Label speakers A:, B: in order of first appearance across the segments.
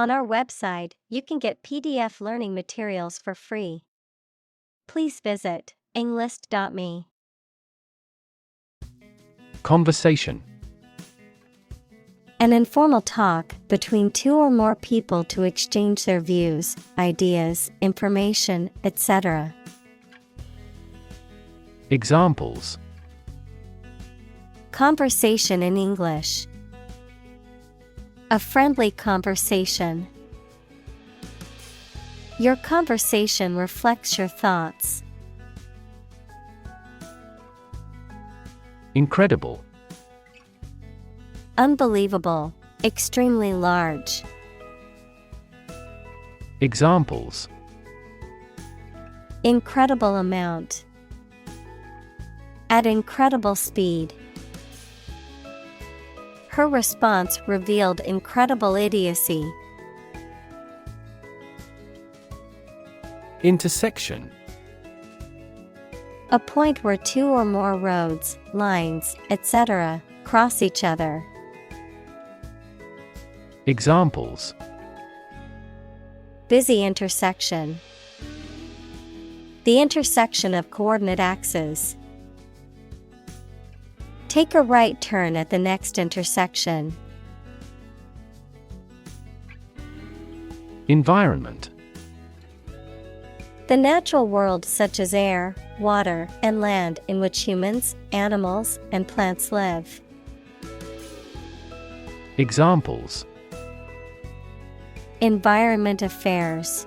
A: On our website, you can get PDF learning materials for free. Please visit englist.me.
B: Conversation.
A: An informal talk between two or more people to exchange their views, ideas, information, etc.
B: Examples.
A: Conversation in English. A friendly conversation. Your conversation reflects your thoughts.
B: Incredible.
A: Unbelievable, extremely large.
B: Examples.
A: Incredible amount. At incredible speed. Her response revealed incredible idiocy.
B: Intersection.
A: A point where two or more roads, lines, etc. cross each other.
B: Examples.
A: Busy intersection. The intersection of coordinate axes. Take a right turn at the next intersection.
B: Environment.
A: The natural world such as air, water, and land in which humans, animals, and plants live.
B: Examples.
A: Environment affairs.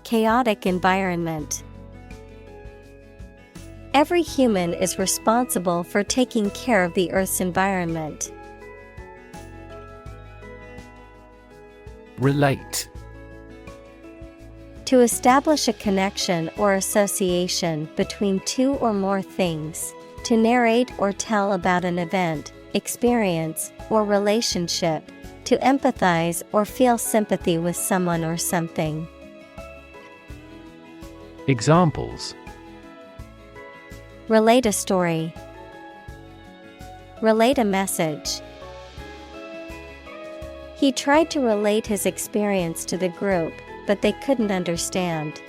A: Chaotic environment. Every human is responsible for taking care of the Earth's environment.
B: Relate.
A: To establish a connection or association between two or more things. To narrate or tell about an event, experience, or relationship. To empathize or feel sympathy with someone or something.
B: Examples.
A: Relate a story. Relate a message. He tried to relate his experience to the group, but they couldn't understand.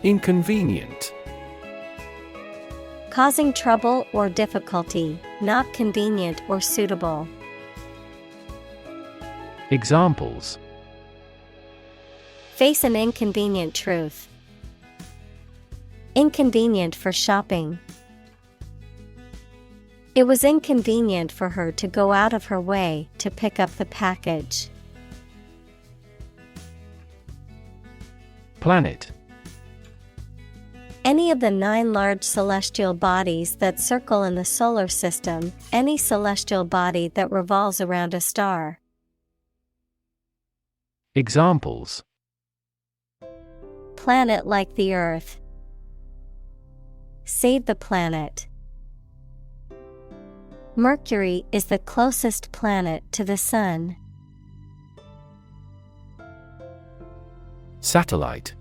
B: Inconvenient.
A: Causing trouble or difficulty, not convenient or suitable.
B: Examples.
A: Face an inconvenient truth. Inconvenient for shopping. It was inconvenient for her to go out of her way to pick up the package.
B: Planet.
A: Any of the 9 large celestial bodies that circle in the solar system, any celestial body that revolves around a star.
B: Examples.
A: Planet like the Earth. Save the planet. Mercury is the closest planet to the Sun.
B: Satellite.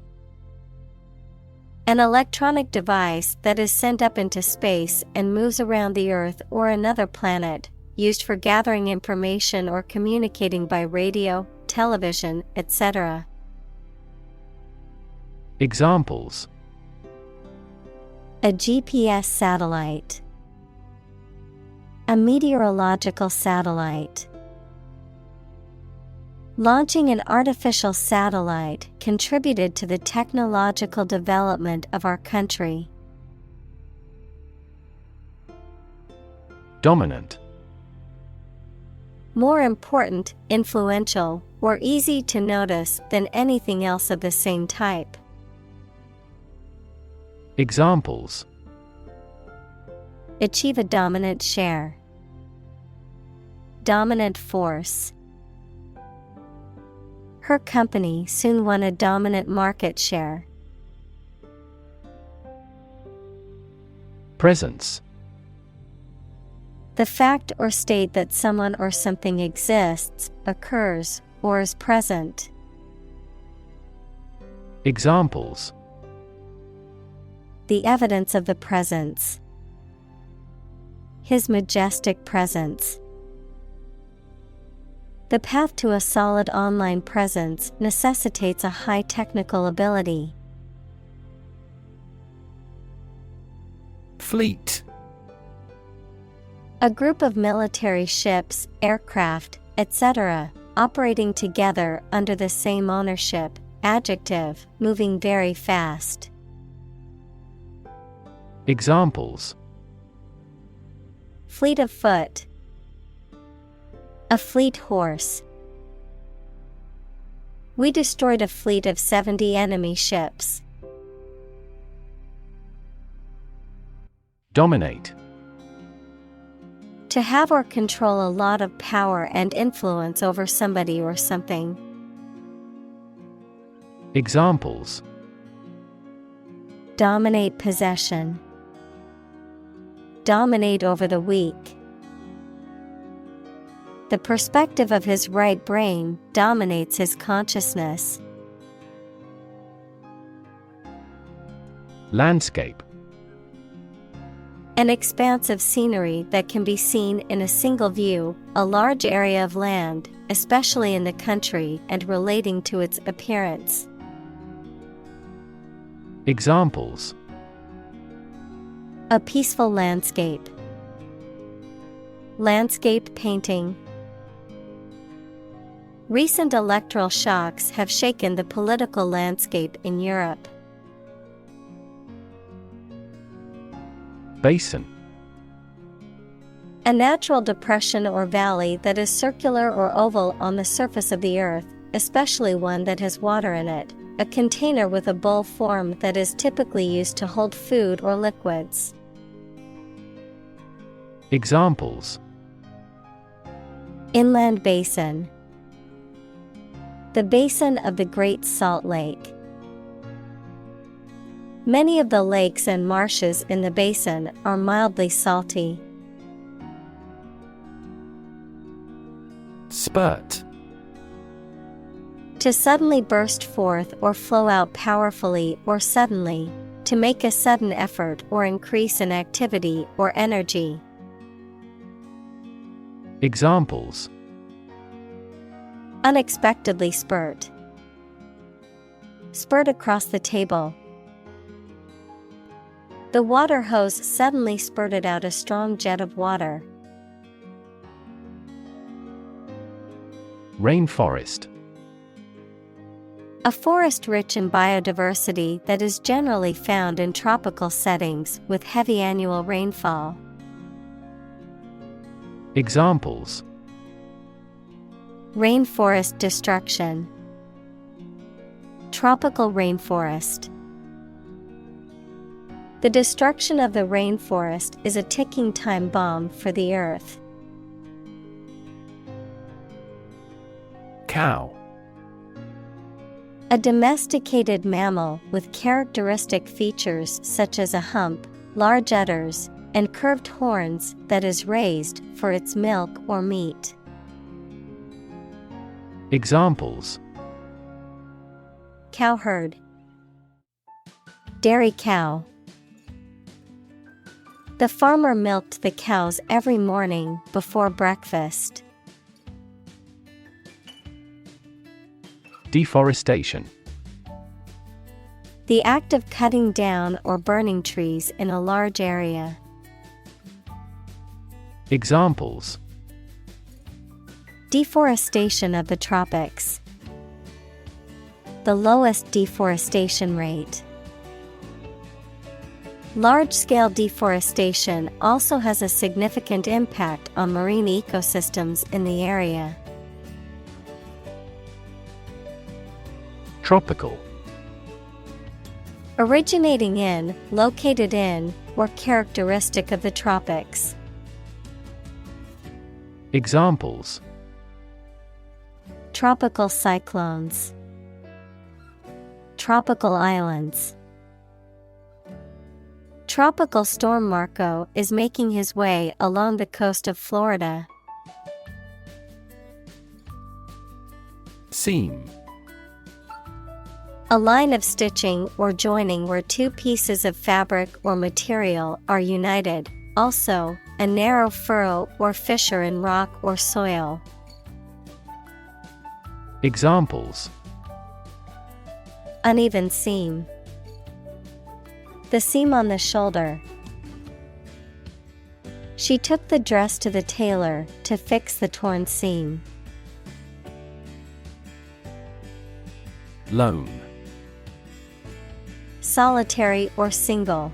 A: An electronic device that is sent up into space and moves around the Earth or another planet, used for gathering information or communicating by radio, television, etc.
B: Examples.
A: A GPS satellite. A meteorological satellite. Launching an artificial satellite contributed to the technological development of our country.
B: Dominant.
A: More important, influential, or easy to notice than anything else of the same type.
B: Examples.
A: Achieve a dominant share. Dominant force. Her company soon won a dominant market share.
B: Presence.
A: The fact or state that someone or something exists, occurs, or is present.
B: Examples.
A: The evidence of the presence. His majestic presence. The path to a solid online presence necessitates a high technical ability.
B: Fleet.
A: A group of military ships, aircraft, etc., operating together under the same ownership. Adjective, moving very fast.
B: Examples:
A: Fleet of foot. A fleet horse. We destroyed a fleet of 70 enemy ships.
B: Dominate.
A: To have or control a lot of power and influence over somebody or something.
B: Examples:
A: Dominate possession. Dominate over the weak. The perspective of his right brain dominates his consciousness.
B: Landscape.
A: An expanse of scenery that can be seen in a single view, a large area of land, especially in the country and relating to its appearance.
B: Examples:
A: A peaceful landscape. Landscape painting. Recent electoral shocks have shaken the political landscape in Europe.
B: Basin.
A: A natural depression or valley that is circular or oval on the surface of the earth, especially one that has water in it. A container with a bowl form that is typically used to hold food or liquids.
B: Examples:
A: Inland basin. The basin of the Great Salt Lake. Many of the lakes and marshes in the basin are mildly salty.
B: Spurt.
A: To suddenly burst forth or flow out powerfully or suddenly, to make a sudden effort or increase in activity or energy.
B: Examples:
A: Unexpectedly spurt. Spurt across the table. The water hose suddenly spurted out a strong jet of water.
B: Rainforest.
A: A forest rich in biodiversity that is generally found in tropical settings with heavy annual rainfall.
B: Examples:
A: Rainforest destruction. Tropical rainforest. The destruction of the rainforest is a ticking time bomb for the earth.
B: Cow.
A: A domesticated mammal with characteristic features such as a hump, large udders, and curved horns that is raised for its milk or meat.
B: Examples:
A: Cowherd. Dairy cow. The farmer milked the cows every morning before breakfast.
B: Deforestation.
A: The act of cutting down or burning trees in a large area.
B: Examples:
A: Deforestation of the tropics. The lowest deforestation rate. Large-scale deforestation also has a significant impact on marine ecosystems in the area.
B: Tropical.
A: Originating in, located in, or characteristic of the tropics.
B: Examples:
A: Tropical cyclones. Tropical islands. Tropical storm Marco is making his way along the coast of Florida.
B: Seam.
A: A line of stitching or joining where two pieces of fabric or material are united. Also, a narrow furrow or fissure in rock or soil.
B: Examples:
A: uneven seam, the seam on the shoulder. She took the dress to the tailor to fix the torn seam.
B: Lone.
A: Solitary or single.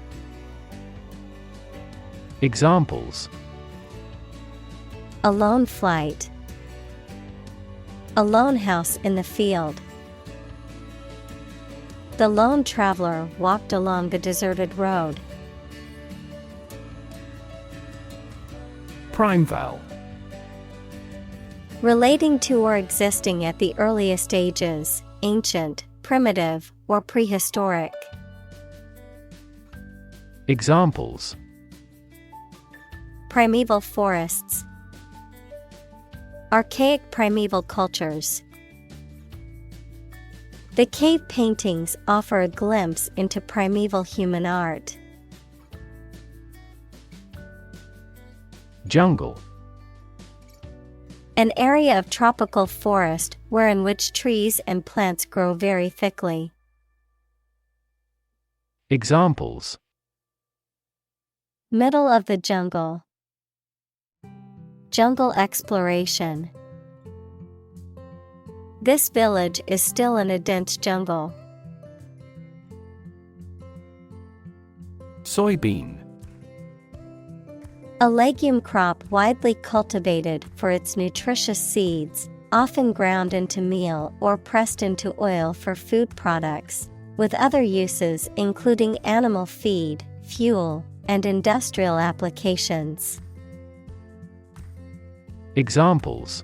B: Examples:
A: a lone flight, a lone house in the field. The lone traveler walked along a deserted road.
B: Primeval.
A: Relating to or existing at the earliest ages, ancient, primitive, or prehistoric.
B: Examples:
A: primeval forests, archaic primeval cultures. The cave paintings offer a glimpse into primeval human art.
B: Jungle.
A: An area of tropical forest wherein which trees and plants grow very thickly.
B: Examples:
A: middle of the jungle, jungle exploration. This village is still in a dense jungle.
B: Soybean.
A: A legume crop widely cultivated for its nutritious seeds, often ground into meal or pressed into oil for food products, with other uses including animal feed, fuel, and industrial applications.
B: Examples: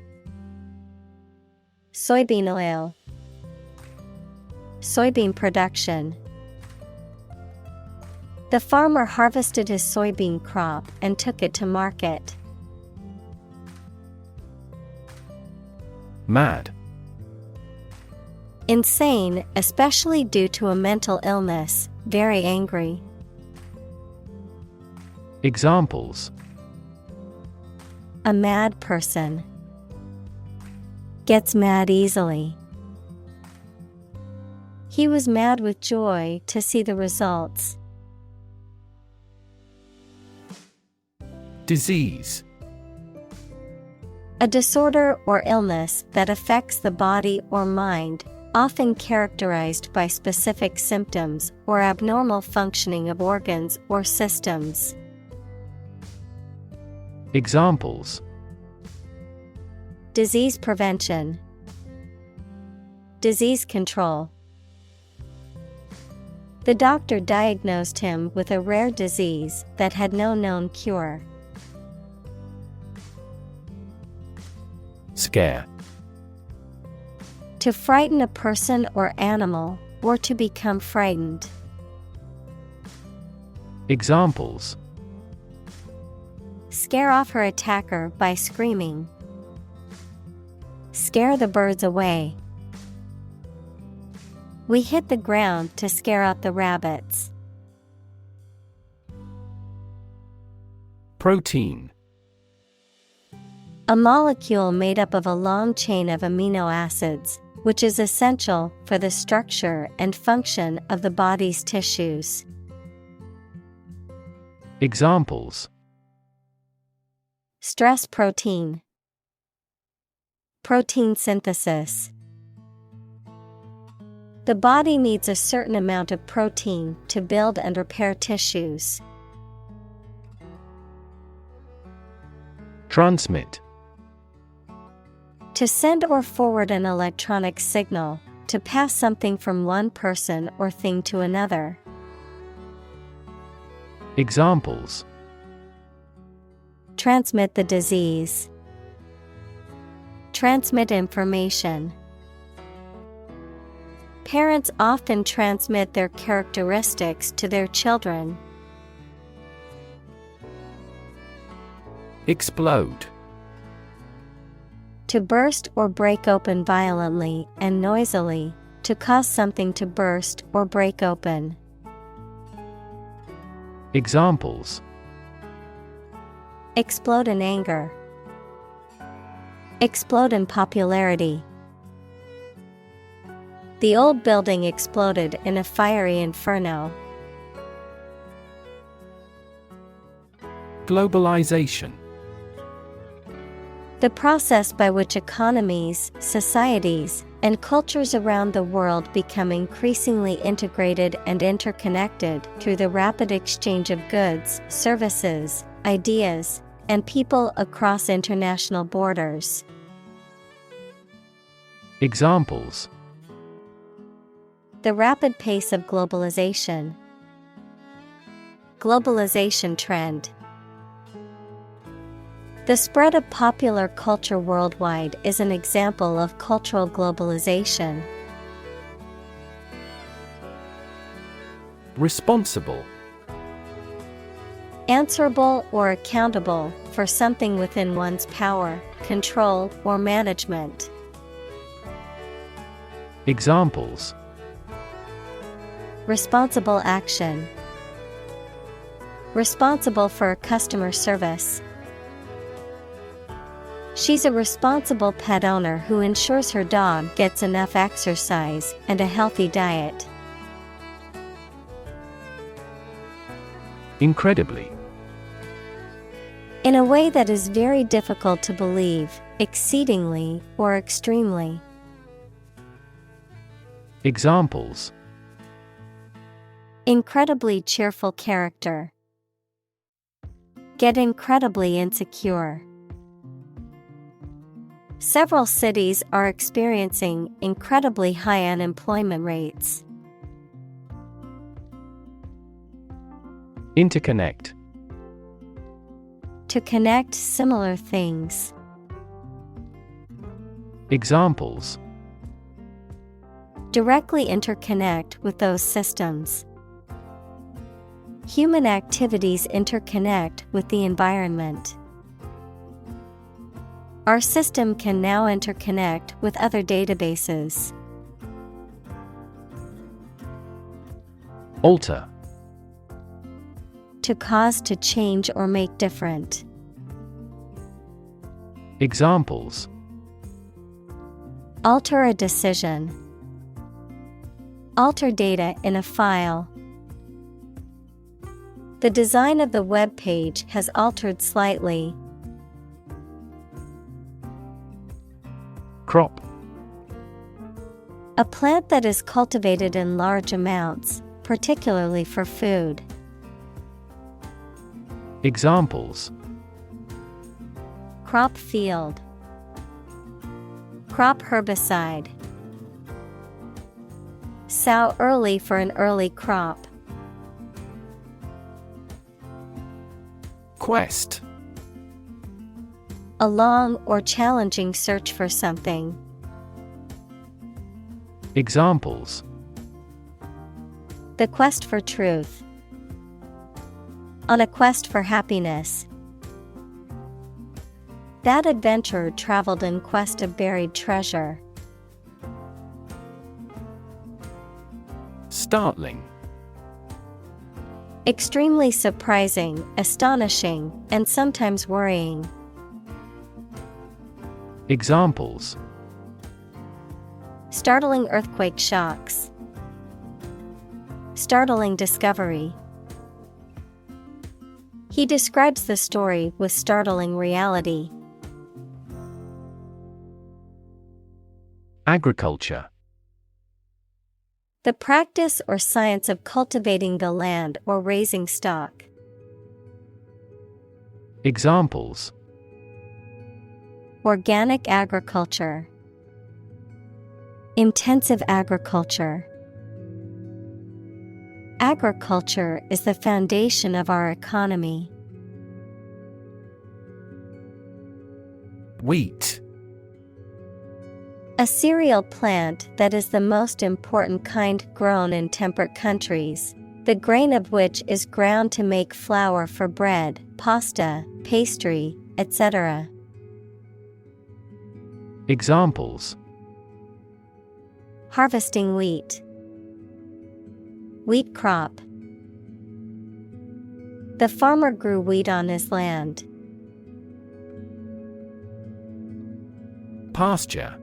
A: soybean oil, soybean production. The farmer harvested his soybean crop and took it to market.
B: Mad.
A: Insane, especially due to a mental illness, very angry.
B: Examples:
A: a mad person, gets mad easily. He was mad with joy to see the results.
B: Disease.
A: A disorder or illness that affects the body or mind, often characterized by specific symptoms or abnormal functioning of organs or systems.
B: Examples:
A: disease prevention, disease control. The doctor diagnosed him with a rare disease that had no known cure.
B: Scare.
A: To frighten a person or animal, or to become frightened.
B: Examples:
A: scare off her attacker by screaming. Scare the birds away. We hit the ground to scare out the rabbits.
B: Protein.
A: A molecule made up of a long chain of amino acids, which is essential for the structure and function of the body's tissues.
B: Examples:
A: stress protein, protein synthesis. The body needs a certain amount of protein to build and repair tissues.
B: Transmit.
A: To send or forward an electronic signal, to pass something from one person or thing to another.
B: Examples:
A: transmit the disease, transmit information. Parents often transmit their characteristics to their children.
B: Explode.
A: To burst or break open violently and noisily, to cause something to burst or break open.
B: Examples:
A: explode in anger, explode in popularity. The old building exploded in a fiery inferno.
B: Globalization.
A: The process by which economies, societies, and cultures around the world become increasingly integrated and interconnected through the rapid exchange of goods, services, ideas, and people across international borders.
B: Examples:
A: The rapid pace of globalization. Globalization trend. The spread of popular culture worldwide is an example of cultural globalization.
B: Responsible.
A: Answerable or accountable for something within one's power, control, or management.
B: Examples:
A: Responsible action. Responsible for customer service. She's a responsible pet owner who ensures her dog gets enough exercise and a healthy diet.
B: Incredibly.
A: In a way that is very difficult to believe, exceedingly, or extremely.
B: Examples:
A: Incredibly cheerful character. Get incredibly insecure. Several cities are experiencing incredibly high unemployment rates.
B: Interconnect.
A: To connect similar things.
B: Examples:
A: Directly interconnect with those systems. Human activities interconnect with the environment. Our system can now interconnect with other databases.
B: Alter.
A: To cause to change or make different.
B: Examples:
A: Alter a decision. Alter data in a file. The design of the web page has altered slightly.
B: Crop.
A: A plant that is cultivated in large amounts, particularly for food.
B: Examples:
A: Crop field. Crop herbicide. Sow early for an early crop.
B: Quest.
A: A long or challenging search for something.
B: Examples:
A: The quest for truth. On a quest for happiness. That adventurer traveled in quest of buried treasure.
B: Startling.
A: Extremely surprising, astonishing, and sometimes worrying.
B: Examples:
A: Startling earthquake shocks. Startling discovery. He describes the story with startling reality.
B: Agriculture.
A: The practice or science of cultivating the land or raising stock.
B: Examples:
A: Organic agriculture. Intensive agriculture. Agriculture is the foundation of our economy.
B: Wheat.
A: A cereal plant that is the most important kind grown in temperate countries, the grain of which is ground to make flour for bread, pasta, pastry, etc.
B: Examples:
A: Harvesting wheat. Wheat crop. The farmer grew wheat on his land.
B: Pasture.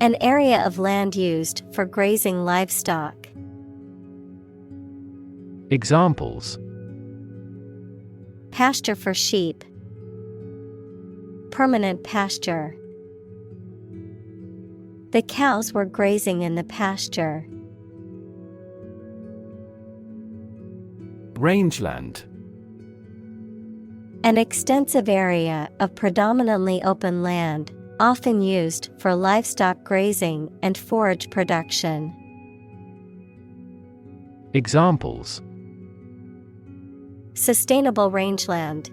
A: An area of land used for grazing livestock.
B: Examples:
A: Pasture for sheep. Permanent pasture. The cows were grazing in the pasture.
B: Rangeland.
A: An extensive area of predominantly open land, often used for livestock grazing and forage production.
B: Examples:
A: Sustainable rangeland.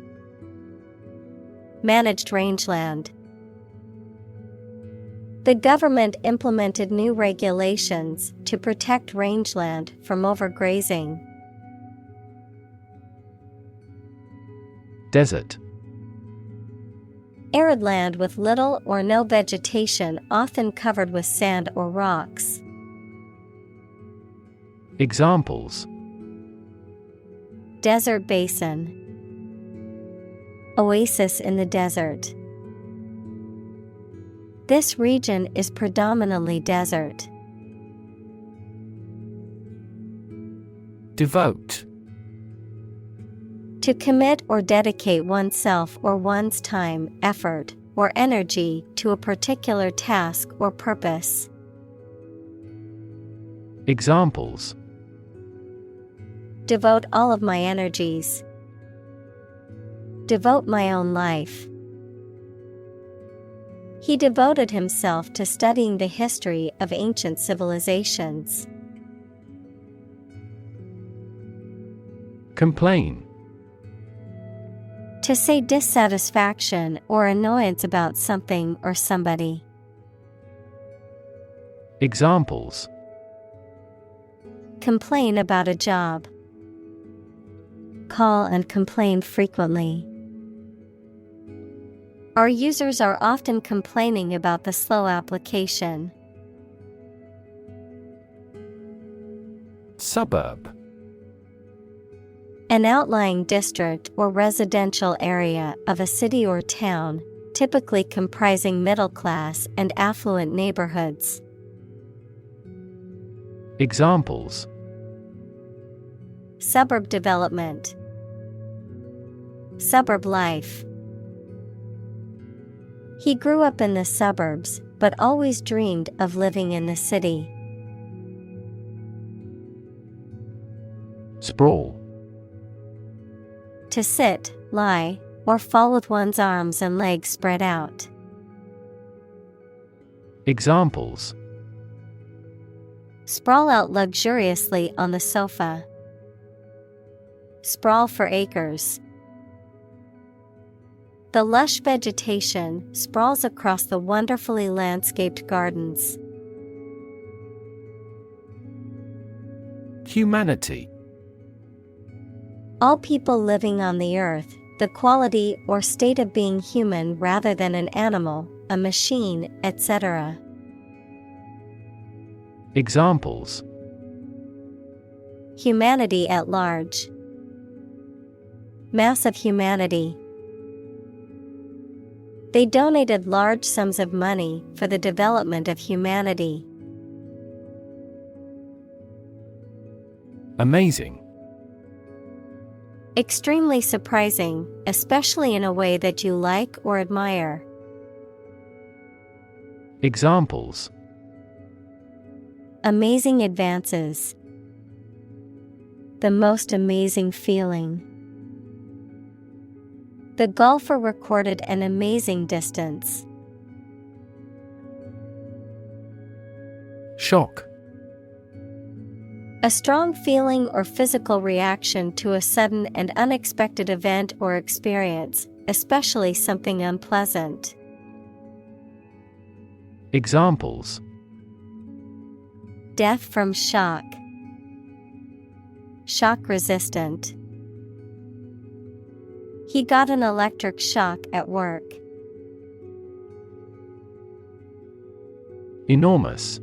A: Managed rangeland. The government implemented new regulations to protect rangeland from overgrazing.
B: Desert.
A: Arid land with little or no vegetation, often covered with sand or rocks.
B: Examples:
A: Desert basin. Oasis in the desert. This region is predominantly desert.
B: Devote.
A: To commit or dedicate oneself or one's time, effort, or energy to a particular task or purpose.
B: Examples:
A: Devote all of my energies. Devote my own life. He devoted himself to studying the history of ancient civilizations.
B: Complain.
A: To say dissatisfaction or annoyance about something or somebody.
B: Examples:
A: Complain about a job. Call and complain frequently. Our users are often complaining about the slow application.
B: Suburb.
A: An outlying district or residential area of a city or town, typically comprising middle-class and affluent neighborhoods.
B: Examples:
A: Suburb development. Suburb life. He grew up in the suburbs, but always dreamed of living in the city.
B: Sprawl.
A: To sit, lie, or fall with one's arms and legs spread out.
B: Examples:
A: Sprawl out luxuriously on the sofa. Sprawl for acres. The lush vegetation sprawls across the wonderfully landscaped gardens.
B: Humanity.
A: All people living on the earth, the quality or state of being human rather than an animal, a machine, etc.
B: Examples:
A: Humanity at large. Mass of humanity. They donated large sums of money for the development of humanity.
B: Amazing.
A: Extremely surprising, especially in a way that you like or admire.
B: Examples:
A: Amazing advances. The most amazing feeling. The golfer recorded an amazing distance.
B: Shock.
A: A strong feeling or physical reaction to a sudden and unexpected event or experience, especially something unpleasant.
B: Examples:
A: Death from shock. Shock resistant. He got an electric shock at work.
B: Enormous.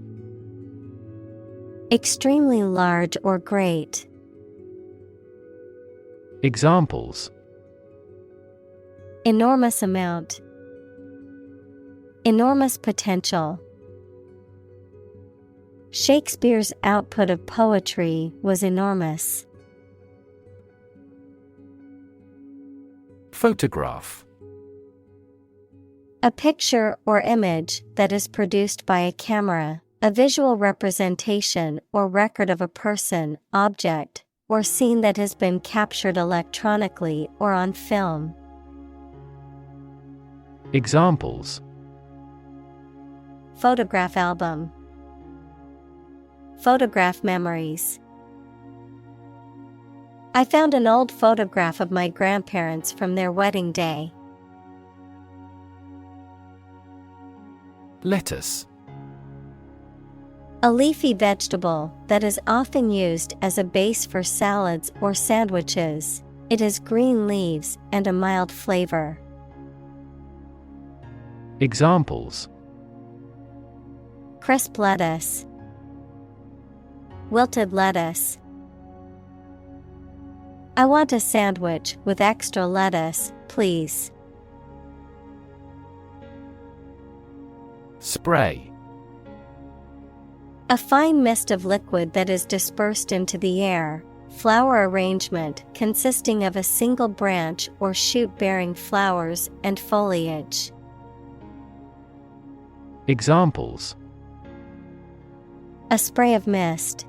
A: Extremely large or great.
B: Examples:
A: Enormous amount. Enormous potential. Shakespeare's output of poetry was enormous.
B: Photograph.
A: A picture or image that is produced by a camera, a visual representation or record of a person, object, or scene that has been captured electronically or on film.
B: Examples:
A: Photograph album. Photograph memories. I found an old photograph of my grandparents from their wedding day.
B: Lettuce.
A: A leafy vegetable that is often used as a base for salads or sandwiches. It has green leaves and a mild flavor.
B: Examples:
A: Crisp lettuce. Wilted lettuce. I want a sandwich with extra lettuce, please.
B: Spray.
A: A fine mist of liquid that is dispersed into the air. Flower arrangement consisting of a single branch or shoot bearing flowers and foliage.
B: Examples:
A: A spray of mist.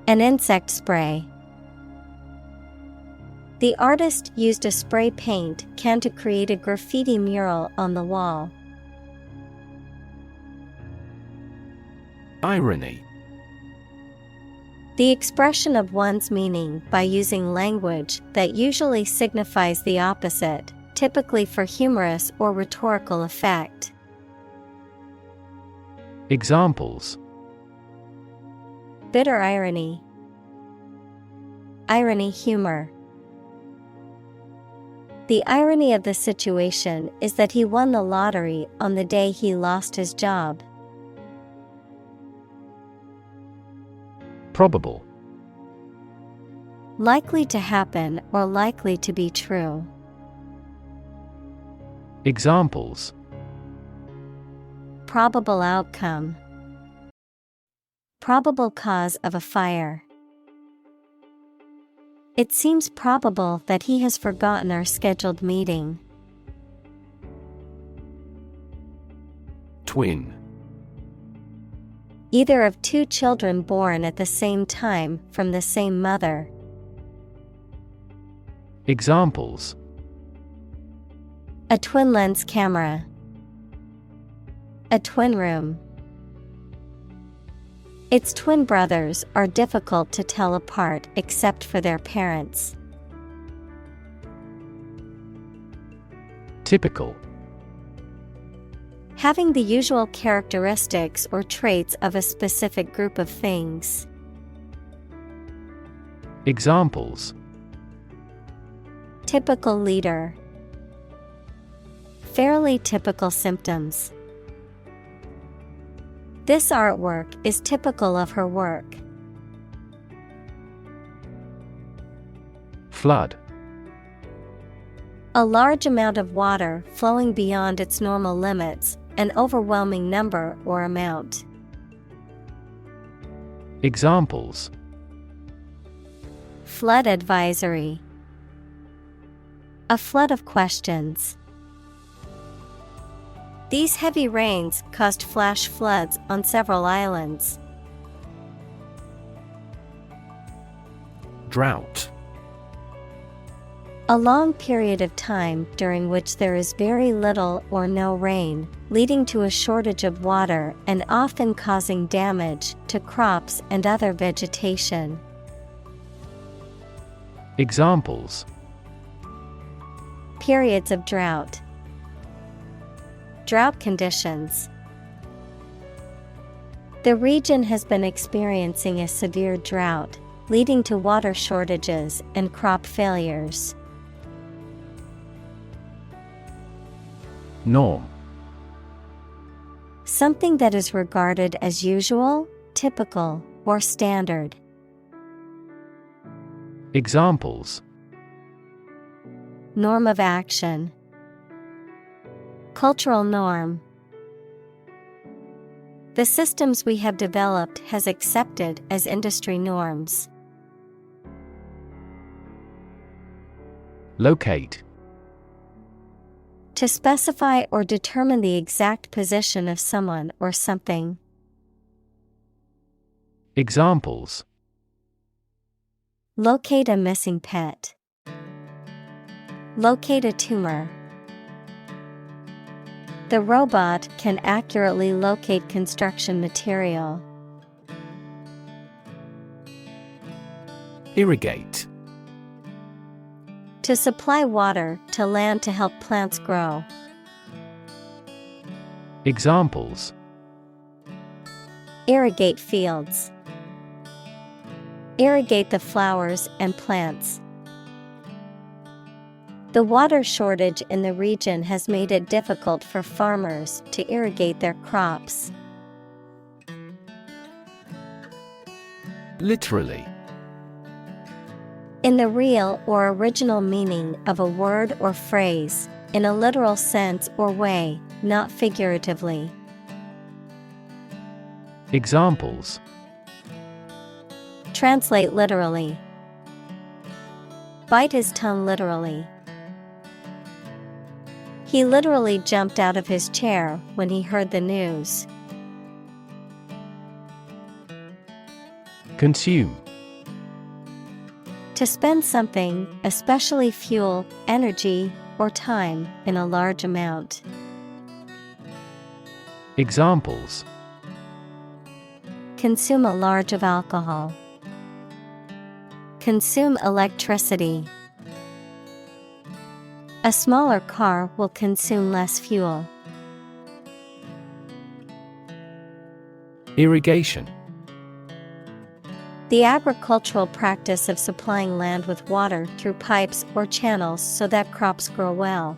A: An insect spray. The artist used a spray paint can to create a graffiti mural on the wall.
B: Irony.
A: The expression of one's meaning by using language that usually signifies the opposite, typically for humorous or rhetorical effect.
B: Examples:
A: Bitter irony. Irony humor. The irony of the situation is that he won the lottery on the day he lost his job.
B: Probable.
A: Likely to happen or likely to be true.
B: Examples:
A: Probable outcome. Probable cause of a fire. It seems probable that he has forgotten our scheduled meeting.
B: Twin.
A: Either of two children born at the same time from the same mother.
B: Examples:
A: A twin lens camera. A twin room. Its twin brothers are difficult to tell apart except for their parents.
B: Typical.
A: Having the usual characteristics or traits of a specific group of things.
B: Examples:
A: Typical leader. Fairly typical symptoms. This artwork is typical of her work.
B: Flood.
A: A large amount of water flowing beyond its normal limits, an overwhelming number or amount.
B: Examples:
A: Flood advisory. A flood of questions. These heavy rains caused flash floods on several islands.
B: Drought.
A: A long period of time during which there is very little or no rain, leading to a shortage of water and often causing damage to crops and other vegetation.
B: Examples:
A: Periods of drought. Drought conditions. The region has been experiencing a severe drought, leading to water shortages and crop failures.
B: Norm.
A: Something that is regarded as usual, typical, or standard.
B: Examples:
A: Norm of action. Cultural norm. The systems we have developed has accepted as industry norms.
B: Locate.
A: To specify or determine the exact position of someone or something.
B: Examples:
A: Locate a missing pet. Locate a tumor. The robot can accurately locate construction material.
B: Irrigate.
A: To supply water to land to help plants grow.
B: Examples:
A: Irrigate fields. Irrigate the flowers and plants. The water shortage in the region has made it difficult for farmers to irrigate their crops.
B: Literally.
A: In the real or original meaning of a word or phrase, in a literal sense or way, not figuratively.
B: Examples:
A: Translate literally. Bite his tongue literally. He literally jumped out of his chair when he heard the news.
B: Consume.
A: To spend something, especially fuel, energy, or time, in a large amount.
B: Examples:
A: Consume a large of alcohol. Consume electricity. A smaller car will consume less fuel.
B: Irrigation.
A: The agricultural practice of supplying land with water through pipes or channels so that crops grow well.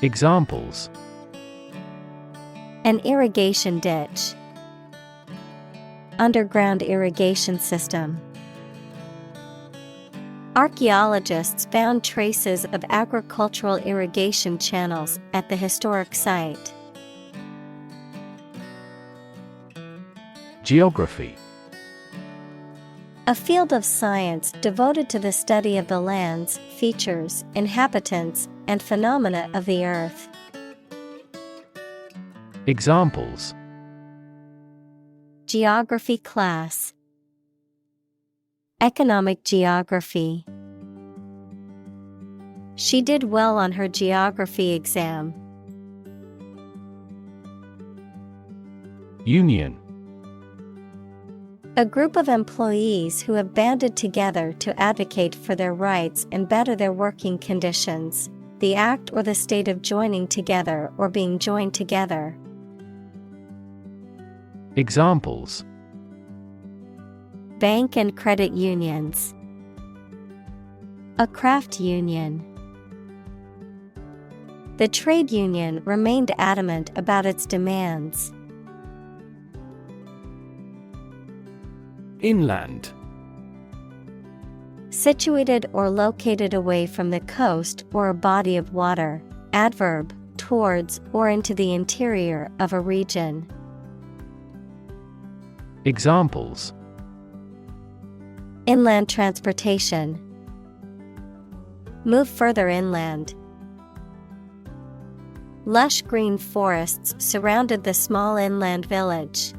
B: Examples:
A: An irrigation ditch. Underground irrigation system. Archaeologists found traces of agricultural irrigation channels at the historic site.
B: Geography.
A: A field of science devoted to the study of the lands, features, inhabitants, and phenomena of the earth.
B: Examples:
A: Geography class. Economic geography. She did well on her geography exam.
B: Union.
A: A group of employees who have banded together to advocate for their rights and better their working conditions. The act or the state of joining together or being joined together.
B: Examples:
A: Bank and credit unions. A craft union. The trade union remained adamant about its demands.
B: Inland.
A: Situated or located away from the coast or a body of water. Adverb, towards or into the interior of a region.
B: Examples:
A: Inland transportation. Move further inland. Lush green forests surrounded the small inland village.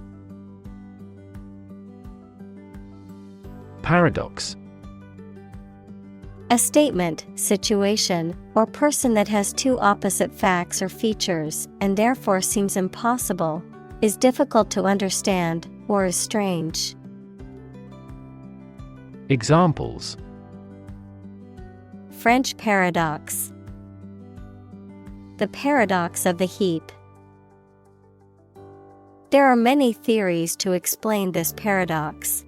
B: Paradox.
A: A statement, situation, or person that has two opposite facts or features and therefore seems impossible, is difficult to understand, or is strange.
B: Examples:
A: French paradox. The paradox of the heap. There are many theories to explain this paradox.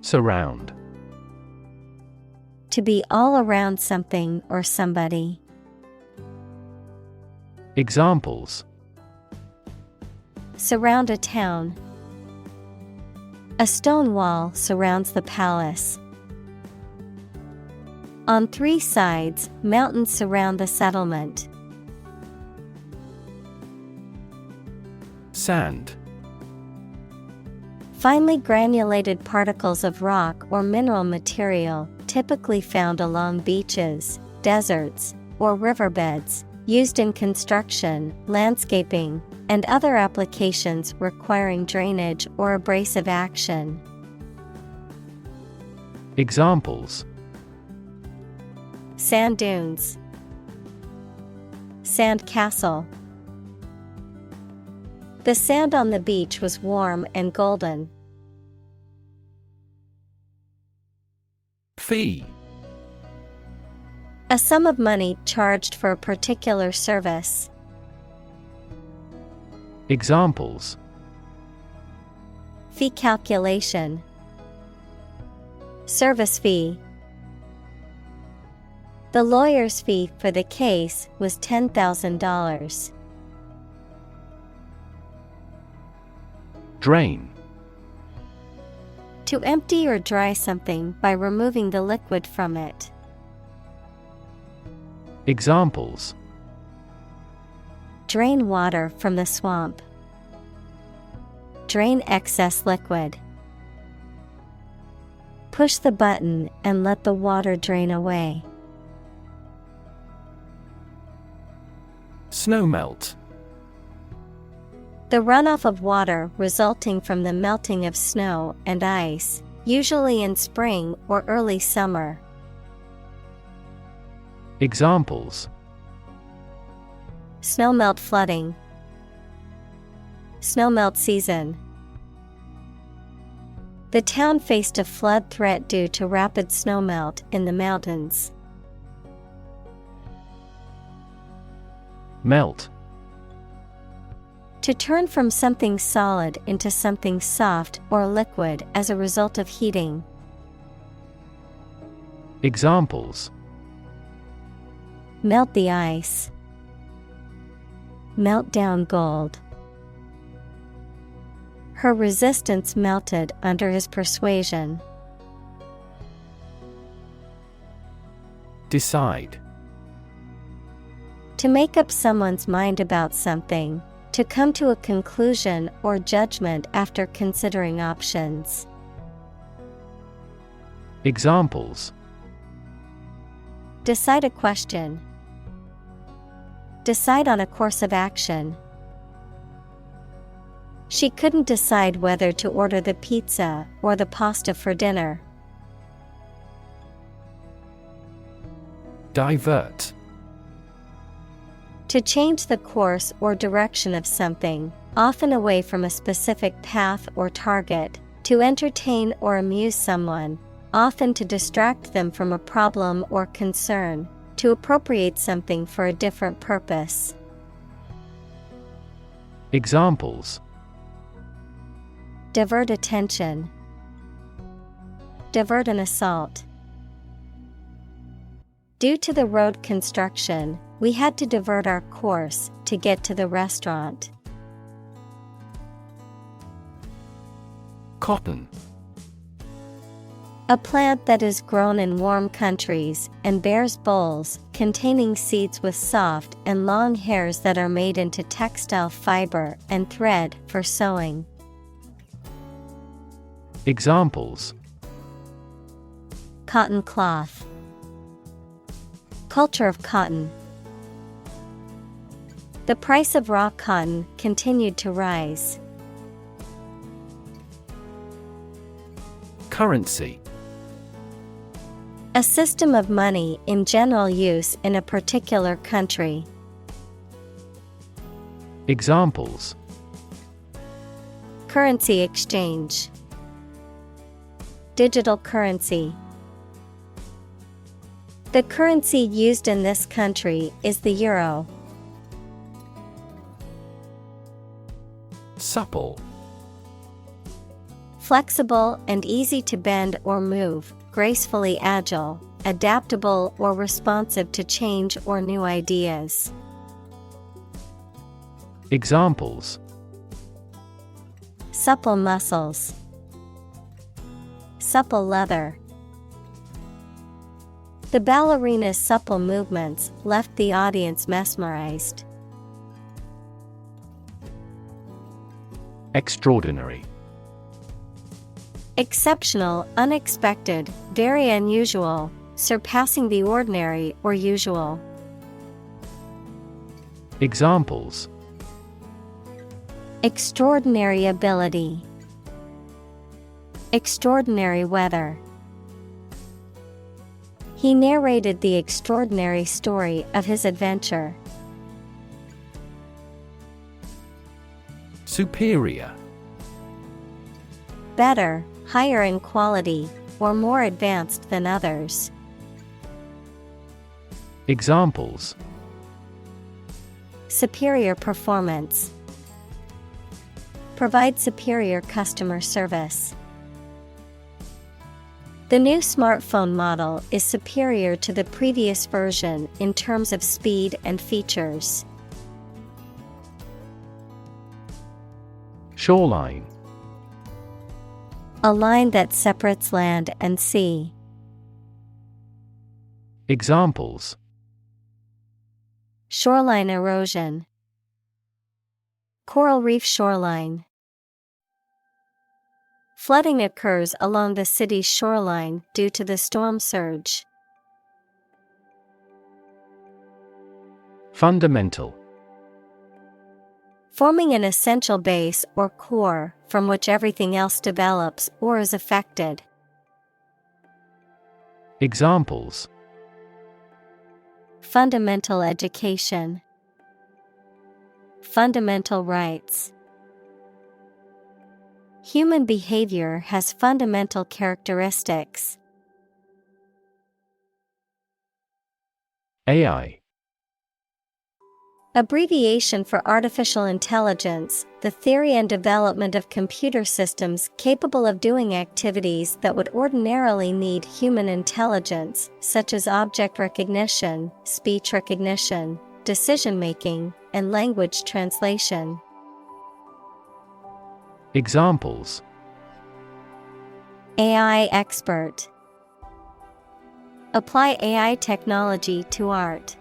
B: Surround.
A: To be all around something or somebody.
B: Examples:
A: Surround a town. A stone wall surrounds the palace. On 3 sides, mountains surround the settlement.
B: Sand.
A: Finely granulated particles of rock or mineral material, typically found along beaches, deserts, or riverbeds, used in construction, landscaping, and other applications requiring drainage or abrasive action.
B: Examples:
A: Sand dunes, sand castle. The sand on the beach was warm and golden.
B: Fee.
A: A sum of money charged for a particular service.
B: Examples:
A: Fee calculation, service fee. The lawyer's fee for the case was $10,000.
B: Drain.
A: To empty or dry something by removing the liquid from it.
B: Examples:
A: Drain water from the swamp. Drain excess liquid. Push the button and let the water drain away.
B: Snowmelt.
A: The runoff of water resulting from the melting of snow and ice, usually in spring or early summer.
B: Examples:
A: Snowmelt flooding. Snowmelt season. The town faced a flood threat due to rapid snowmelt in the mountains.
B: Melt.
A: To turn from something solid into something soft or liquid as a result of heating.
B: Examples:
A: Melt the ice. Melt down gold. Her resistance melted under his persuasion.
B: Decide.
A: To make up someone's mind about something. To come to a conclusion or judgment after considering options.
B: Examples:
A: Decide a question. Decide on a course of action. She couldn't decide whether to order the pizza or the pasta for dinner.
B: Divert.
A: To change the course or direction of something, often away from a specific path or target, to entertain or amuse someone, often to distract them from a problem or concern, to appropriate something for a different purpose.
B: Examples:
A: Divert attention. Divert an assault. Due to the road construction, we had to divert our course to get to the restaurant.
B: Cotton.
A: A plant that is grown in warm countries and bears bolls containing seeds with soft and long hairs that are made into textile fiber and thread for sewing.
B: Examples:
A: Cotton cloth. Culture of cotton. The price of raw cotton continued to rise.
B: Currency.
A: A system of money in general use in a particular country.
B: Examples:
A: Currency exchange. Digital currency. The currency used in this country is the euro.
B: Supple.
A: Flexible and easy to bend or move, gracefully agile, adaptable or responsive to change or new ideas.
B: Examples:
A: Supple muscles. Supple leather. The ballerina's supple movements left the audience mesmerized.
B: Extraordinary.
A: Exceptional, unexpected, very unusual, surpassing the ordinary or usual.
B: Examples:
A: Extraordinary ability. Extraordinary weather. He narrated the extraordinary story of his adventure.
B: Superior.
A: Better, higher in quality, or more advanced than others.
B: Examples:
A: Superior performance. Provide superior customer service. The new smartphone model is superior to the previous version in terms of speed and features.
B: Shoreline.
A: A line that separates land and sea.
B: Examples:
A: Shoreline erosion. Coral reef shoreline. Flooding occurs along the city's shoreline due to the storm surge.
B: Fundamental.
A: Forming an essential base or core from which everything else develops or is affected.
B: Examples:
A: Fundamental education. Fundamental rights. Human behavior has fundamental characteristics.
B: AI.
A: Abbreviation for artificial intelligence, the theory and development of computer systems capable of doing activities that would ordinarily need human intelligence, such as object recognition, speech recognition, decision-making, and language translation.
B: Examples:
A: AI expert. Apply AI technology to art.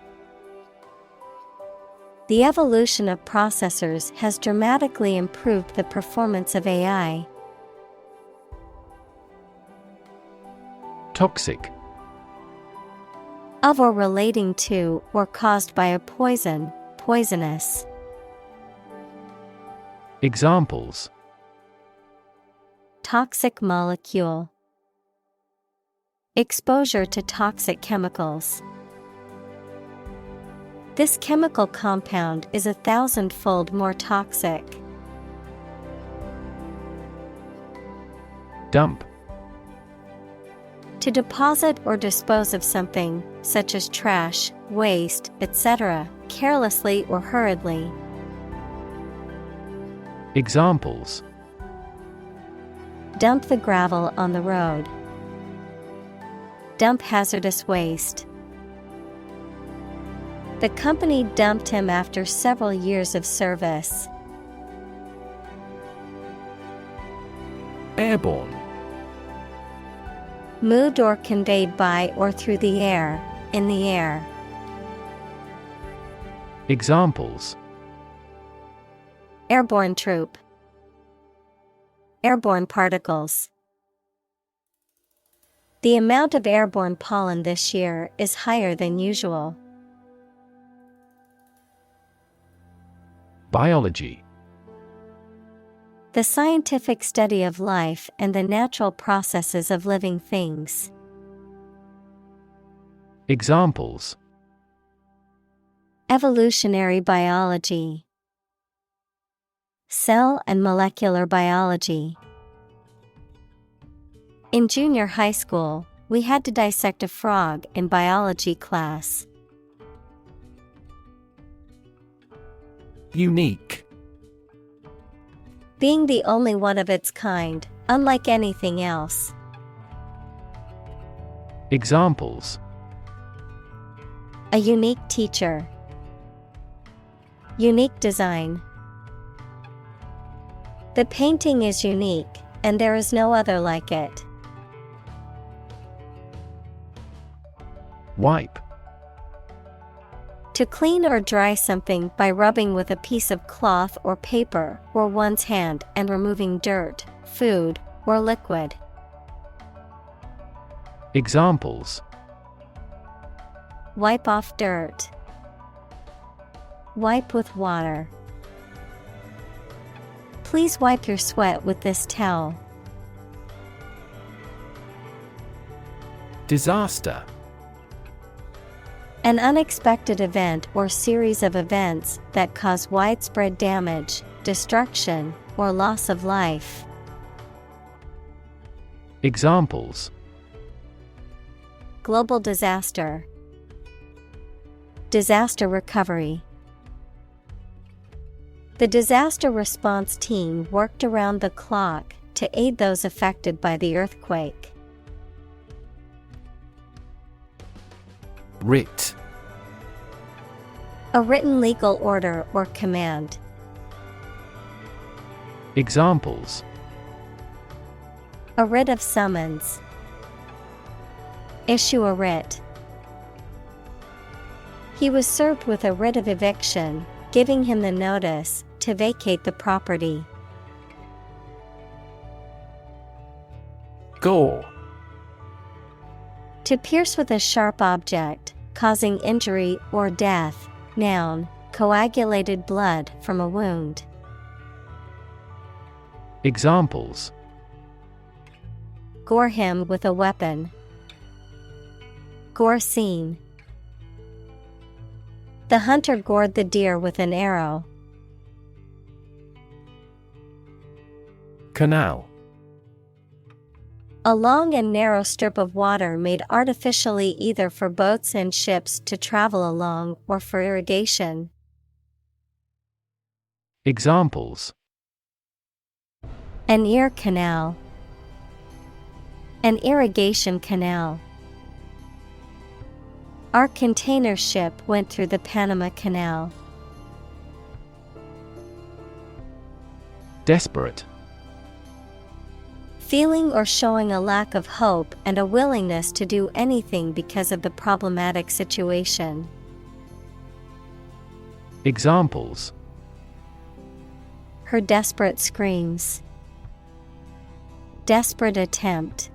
A: The evolution of processors has dramatically improved the performance of AI.
B: Toxic.
A: Of or relating to or caused by a poison, poisonous.
B: Examples:
A: Toxic molecule. Exposure to toxic chemicals. This chemical compound is 1,000-fold more toxic.
B: Dump.
A: To deposit or dispose of something, such as trash, waste, etc., carelessly or hurriedly.
B: Examples:
A: Dump the gravel on the road. Dump hazardous waste. The company dumped him after several years of service.
B: Airborne.
A: Moved or conveyed by or through the air, in the air.
B: Examples:
A: Airborne troop. Airborne particles. The amount of airborne pollen this year is higher than usual.
B: Biology.
A: The scientific study of life and the natural processes of living things.
B: Examples:
A: Evolutionary biology. Cell and molecular biology. In junior high school, we had to dissect a frog in biology class.
B: Unique.
A: Being the only one of its kind, unlike anything else.
B: Examples:
A: A unique teacher. Unique design. The painting is unique, and there is no other like it.
B: Wipe.
A: To clean or dry something by rubbing with a piece of cloth or paper or one's hand and removing dirt, food, or liquid.
B: Examples:
A: Wipe off dirt. Wipe with water. Please wipe your sweat with this towel.
B: Disaster.
A: An unexpected event or series of events that cause widespread damage, destruction, or loss of life.
B: Examples:
A: Global disaster. Disaster recovery. The disaster response team worked around the clock to aid those affected by the earthquake.
B: Writ.
A: A written legal order or command.
B: Examples:
A: A writ of summons. Issue a writ. He was served with a writ of eviction, giving him the notice to vacate the property.
B: Gore.
A: To pierce with a sharp object, causing injury or death. Noun, coagulated blood from a wound.
B: Examples:
A: Gore him with a weapon. Gore scene. The hunter gored the deer with an arrow.
B: Canal.
A: A long and narrow strip of water made artificially either for boats and ships to travel along or for irrigation.
B: Examples:
A: An ear canal. An irrigation canal. Our container ship went through the Panama Canal.
B: Desperate.
A: Feeling or showing a lack of hope and a willingness to do anything because of the problematic situation.
B: Examples:
A: Her desperate screams. Desperate attempt.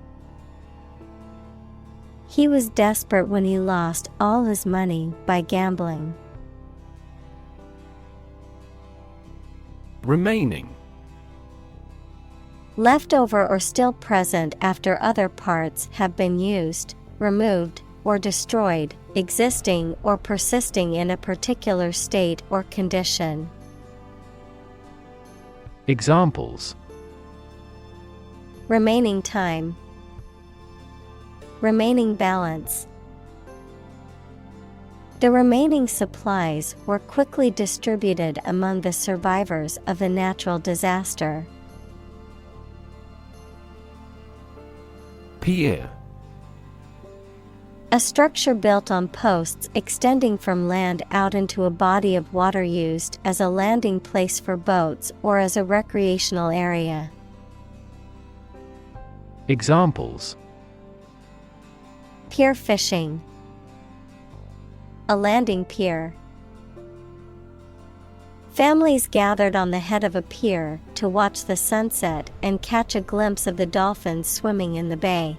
A: He was desperate when he lost all his money by gambling.
B: Remaining.
A: Leftover or still present after other parts have been used, removed, or destroyed, existing or persisting in a particular state or condition.
B: Examples:
A: Remaining time. Remaining balance. The remaining supplies were quickly distributed among the survivors of the natural disaster.
B: Pier.
A: A structure built on posts extending from land out into a body of water used as a landing place for boats or as a recreational area.
B: Examples:
A: Pier fishing. A landing pier. Families gathered on the head of a pier to watch the sunset and catch a glimpse of the dolphins swimming in the bay.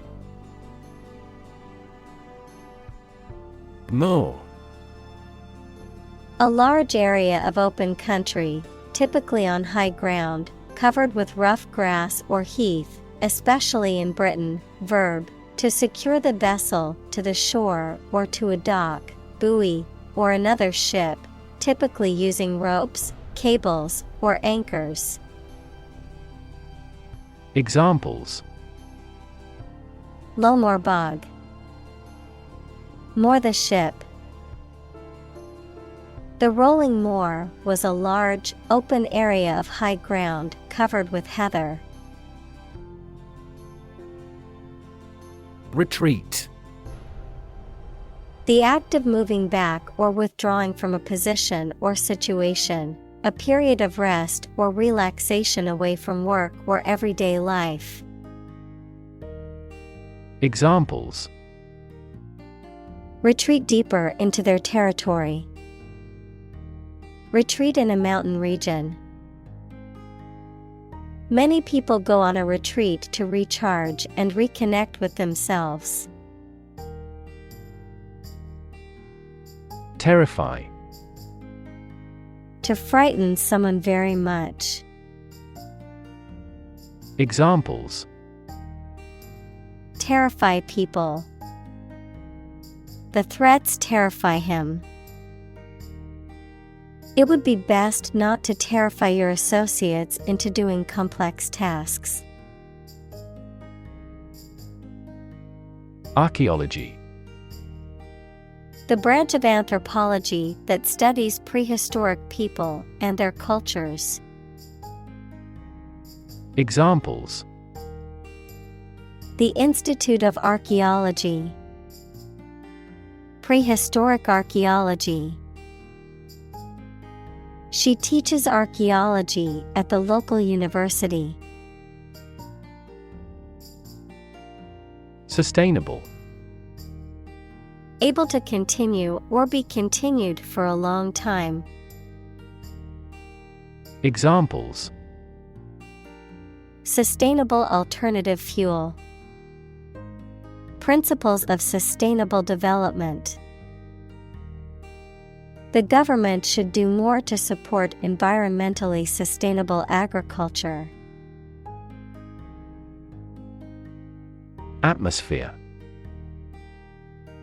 B: Moor.
A: A large area of open country, typically on high ground, covered with rough grass or heath, especially in Britain. Verb, to secure the vessel to the shore or to a dock, buoy, or another ship, typically using ropes, cables, or anchors.
B: Examples:
A: Low-moor bog. Moor the ship. The rolling moor was a large, open area of high ground covered with heather.
B: Retreat.
A: The act of moving back or withdrawing from a position or situation, a period of rest or relaxation away from work or everyday life.
B: Examples:
A: Retreat deeper into their territory. Retreat in a mountain region. Many people go on a retreat to recharge and reconnect with themselves.
B: Terrify.
A: To frighten someone very much.
B: Examples:
A: terrify people. The threats terrify him. It would be best not to terrify your associates into doing complex tasks.
B: Archaeology.
A: The branch of anthropology that studies prehistoric people and their cultures.
B: Examples:
A: The Institute of Archaeology. Prehistoric archaeology. She teaches archaeology at the local university.
B: Sustainable.
A: Able to continue or be continued for a long time.
B: Examples:
A: Sustainable alternative fuel. Principles of sustainable development. The government should do more to support environmentally sustainable agriculture.
B: Atmosphere.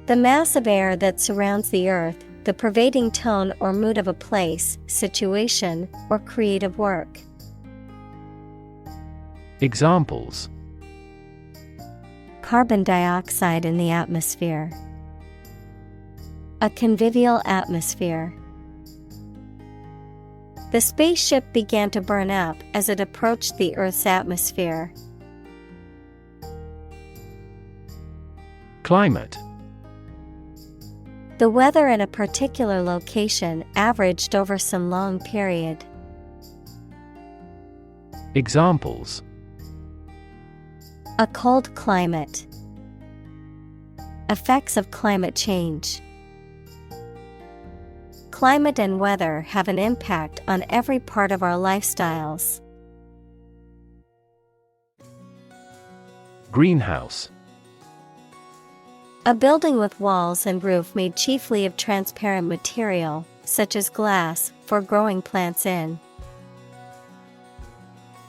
A: The mass of air that surrounds the earth, the pervading tone or mood of a place, situation, or creative work.
B: Examples:
A: Carbon dioxide in the atmosphere. A convivial atmosphere. The spaceship began to burn up as it approached the Earth's atmosphere.
B: Climate.
A: The weather in a particular location averaged over some long period.
B: Examples:
A: A cold climate. Effects of climate change. Climate and weather have an impact on every part of our lifestyles.
B: Greenhouse.
A: A building with walls and roof made chiefly of transparent material, such as glass, for growing plants in.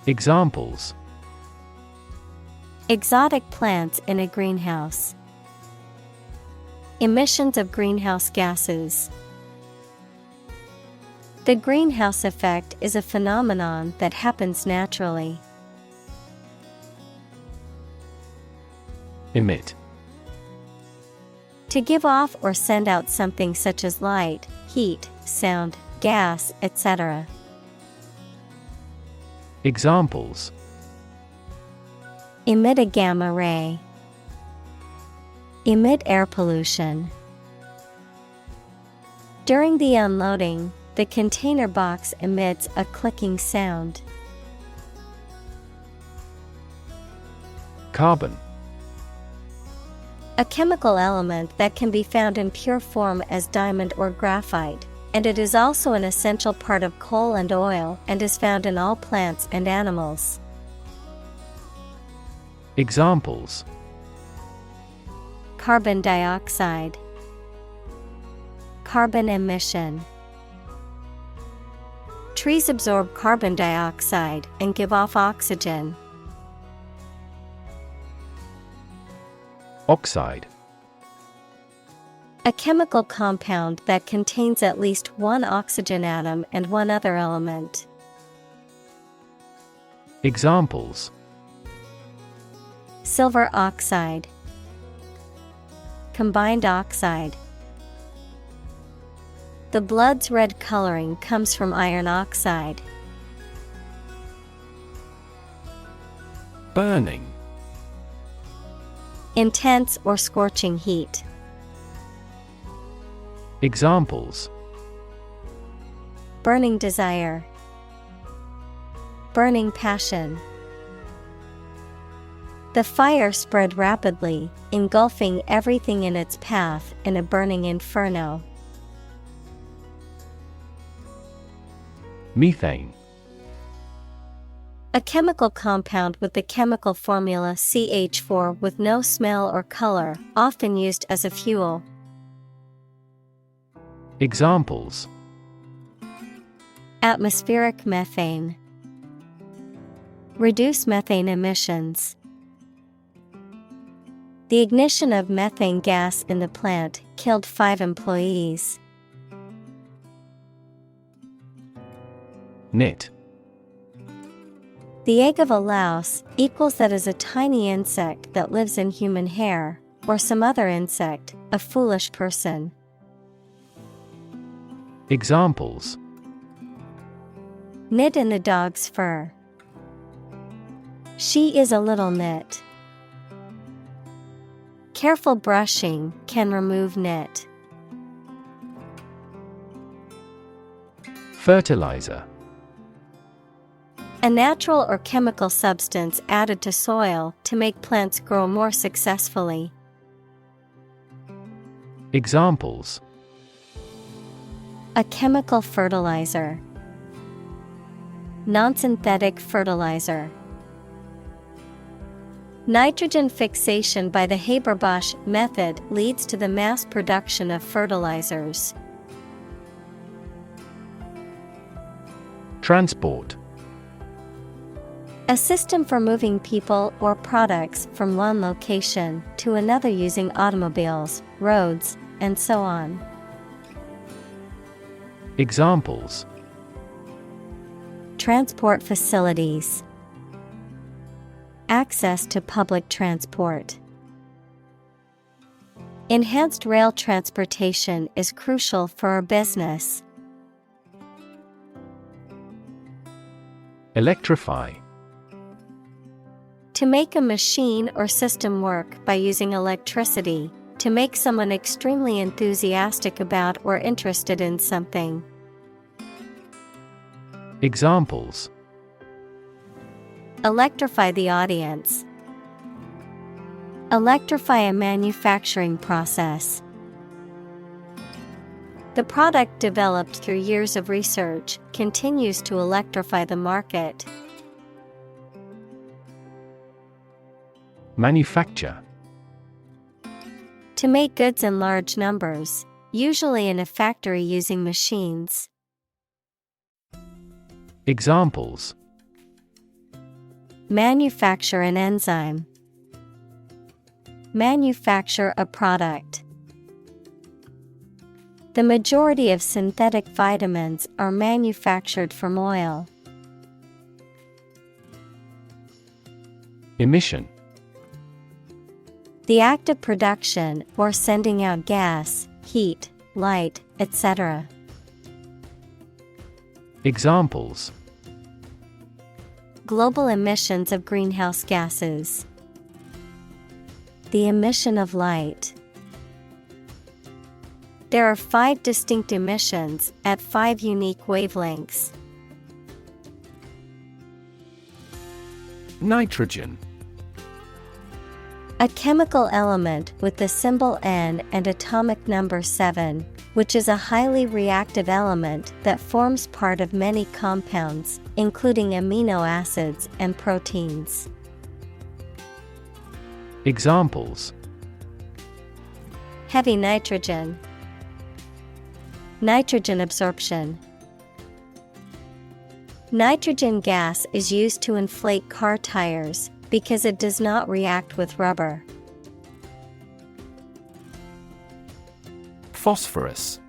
B: Examples:
A: Exotic plants in a greenhouse. Emissions of greenhouse gases. The greenhouse effect is a phenomenon that happens naturally.
B: Emit.
A: To give off or send out something such as light, heat, sound, gas, etc.
B: Examples:
A: Emit a gamma ray. Emit air pollution. During the unloading, the container box emits a clicking sound.
B: Carbon.
A: A chemical element that can be found in pure form as diamond or graphite, and it is also an essential part of coal and oil and is found in all plants and animals.
B: Examples:
A: Carbon dioxide. Carbon emission. Trees absorb carbon dioxide and give off oxygen.
B: Oxide.
A: A chemical compound that contains at least one oxygen atom and one other element.
B: Examples:
A: Silver oxide. Combined oxide. The blood's red coloring comes from iron oxide.
B: Burning.
A: Intense or scorching heat.
B: Examples:
A: Burning desire. Burning passion. The fire spread rapidly, engulfing everything in its path in a burning inferno.
B: Methane.
A: A chemical compound with the chemical formula CH4 with no smell or color, often used as a fuel.
B: Examples:
A: Atmospheric methane. Reduce methane emissions. The ignition of methane gas in the plant killed 5 employees.
B: Knit.
A: The egg of a louse equals that is a tiny insect that lives in human hair, or some other insect, a foolish person.
B: Examples:
A: Knit in the dog's fur. She is a little knit. Careful brushing can remove knit.
B: Fertilizer.
A: A natural or chemical substance added to soil to make plants grow more successfully.
B: Examples:
A: A chemical fertilizer. Non-synthetic fertilizer. Nitrogen fixation by the Haber-Bosch method leads to the mass production of fertilizers.
B: Transport.
A: A system for moving people or products from one location to another using automobiles, roads, and so on.
B: Examples:
A: Transport facilities. Access to public transport. Enhanced rail transportation is crucial for our business.
B: Electrify.
A: To make a machine or system work by using electricity, to make someone extremely enthusiastic about or interested in something.
B: Examples:
A: Electrify the audience. Electrify a manufacturing process. The product developed through years of research continues to electrify the market.
B: Manufacture.
A: To make goods in large numbers, usually in a factory using machines.
B: Examples:
A: Manufacture an enzyme. Manufacture a product. The majority of synthetic vitamins are manufactured from oil.
B: Emission.
A: The act of production or sending out gas, heat, light, etc.
B: Examples:
A: Global emissions of greenhouse gases. The emission of light. There are 5 distinct emissions at 5 unique wavelengths.
B: Nitrogen.
A: A chemical element with the symbol N and atomic number 7, which is a highly reactive element that forms part of many compounds, including amino acids and proteins.
B: Examples:
A: Heavy nitrogen. Nitrogen absorption. Nitrogen gas is used to inflate car tires because it does not react with rubber.
B: Phosphorus.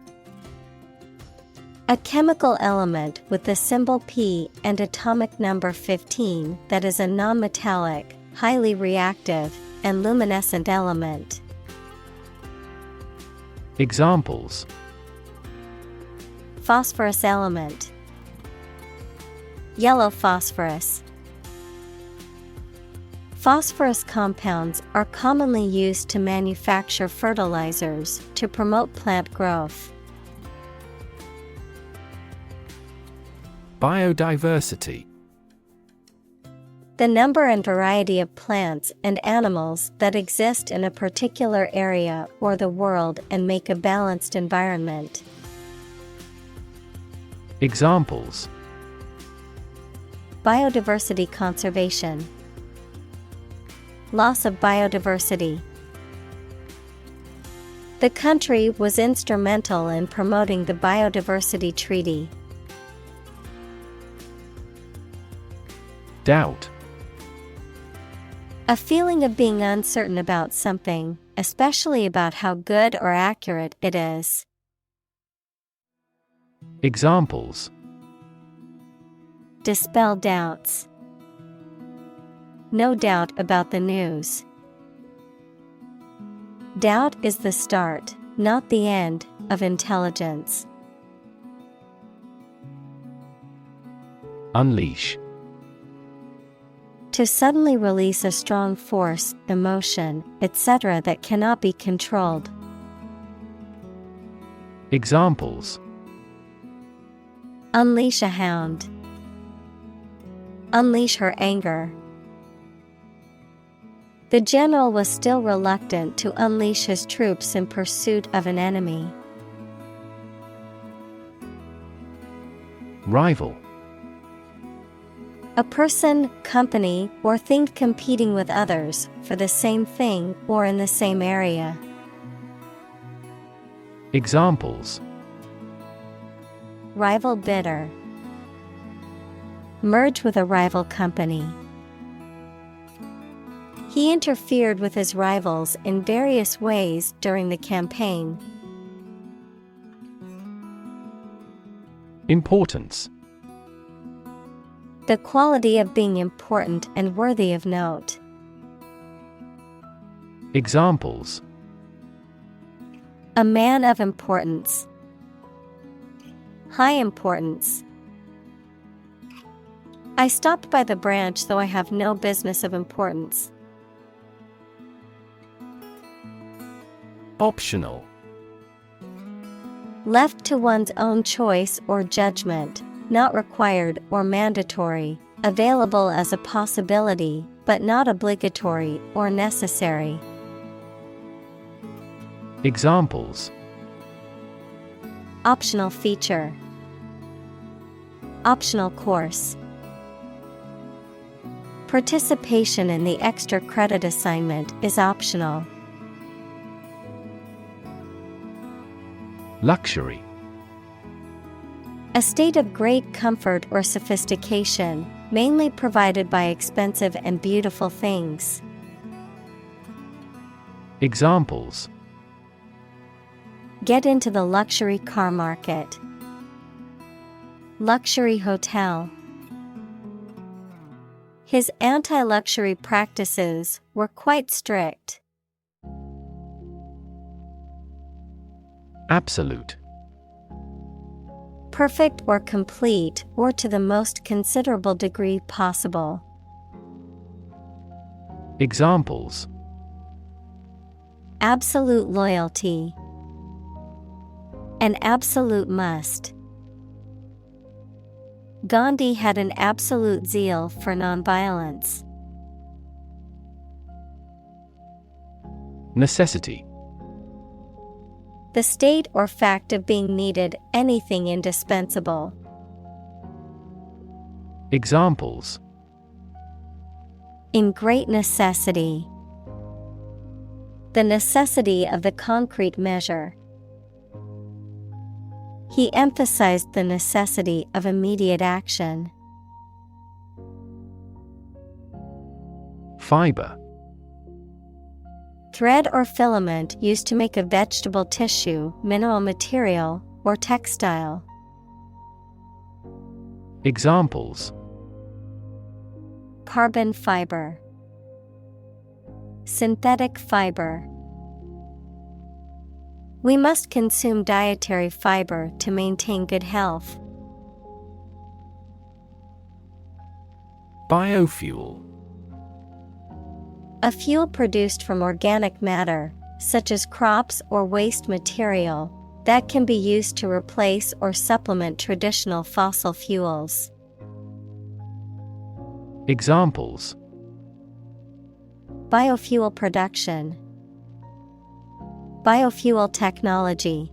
A: A chemical element with the symbol P and atomic number 15 that is a nonmetallic, highly reactive, and luminescent element.
B: Examples:
A: Phosphorus element. Yellow phosphorus. Phosphorus compounds are commonly used to manufacture fertilizers to promote plant growth.
B: Biodiversity.
A: The number and variety of plants and animals that exist in a particular area or the world and make a balanced environment.
B: Examples:
A: Biodiversity conservation. Loss of biodiversity. The country was instrumental in promoting the Biodiversity Treaty.
B: Doubt.
A: A feeling of being uncertain about something, especially about how good or accurate it is.
B: Examples:
A: Dispel doubts. No doubt about the news. Doubt is the start, not the end, of intelligence.
B: Unleash.
A: To suddenly release a strong force, emotion, etc. that cannot be controlled.
B: Examples:
A: Unleash a hound. Unleash her anger. The general was still reluctant to unleash his troops in pursuit of an enemy.
B: Rival.
A: A person, company, or thing competing with others for the same thing or in the same area.
B: Examples:
A: Rival bidder. Merge with a rival company. He interfered with his rivals in various ways during the campaign.
B: Importance.
A: The quality of being important and worthy of note.
B: Examples:
A: A man of importance. High importance. I stopped by the branch though I have no business of importance.
B: Optional.
A: Left to one's own choice or judgment, not required or mandatory, available as a possibility, but not obligatory or necessary.
B: Examples:
A: Optional feature. Optional course. Participation in the extra credit assignment is optional.
B: Luxury.
A: A state of great comfort or sophistication, mainly provided by expensive and beautiful things.
B: Examples:
A: Get into the luxury car market. Luxury hotel. His anti-luxury practices were quite strict.
B: Absolute.
A: Perfect or complete, or to the most considerable degree possible.
B: Examples:
A: Absolute loyalty. An absolute must. Gandhi had an absolute zeal for nonviolence.
B: Necessity.
A: The state or fact of being needed, anything indispensable.
B: Examples:
A: In great necessity. The necessity of the concrete measure. He emphasized the necessity of immediate action.
B: Fiber.
A: Thread or filament used to make a vegetable tissue, mineral material, or textile.
B: Examples:
A: Carbon fiber. Synthetic fiber. We must consume dietary fiber to maintain good health.
B: Biofuel.
A: A fuel produced from organic matter, such as crops or waste material, that can be used to replace or supplement traditional fossil fuels.
B: Examples:
A: Biofuel production. Biofuel technology.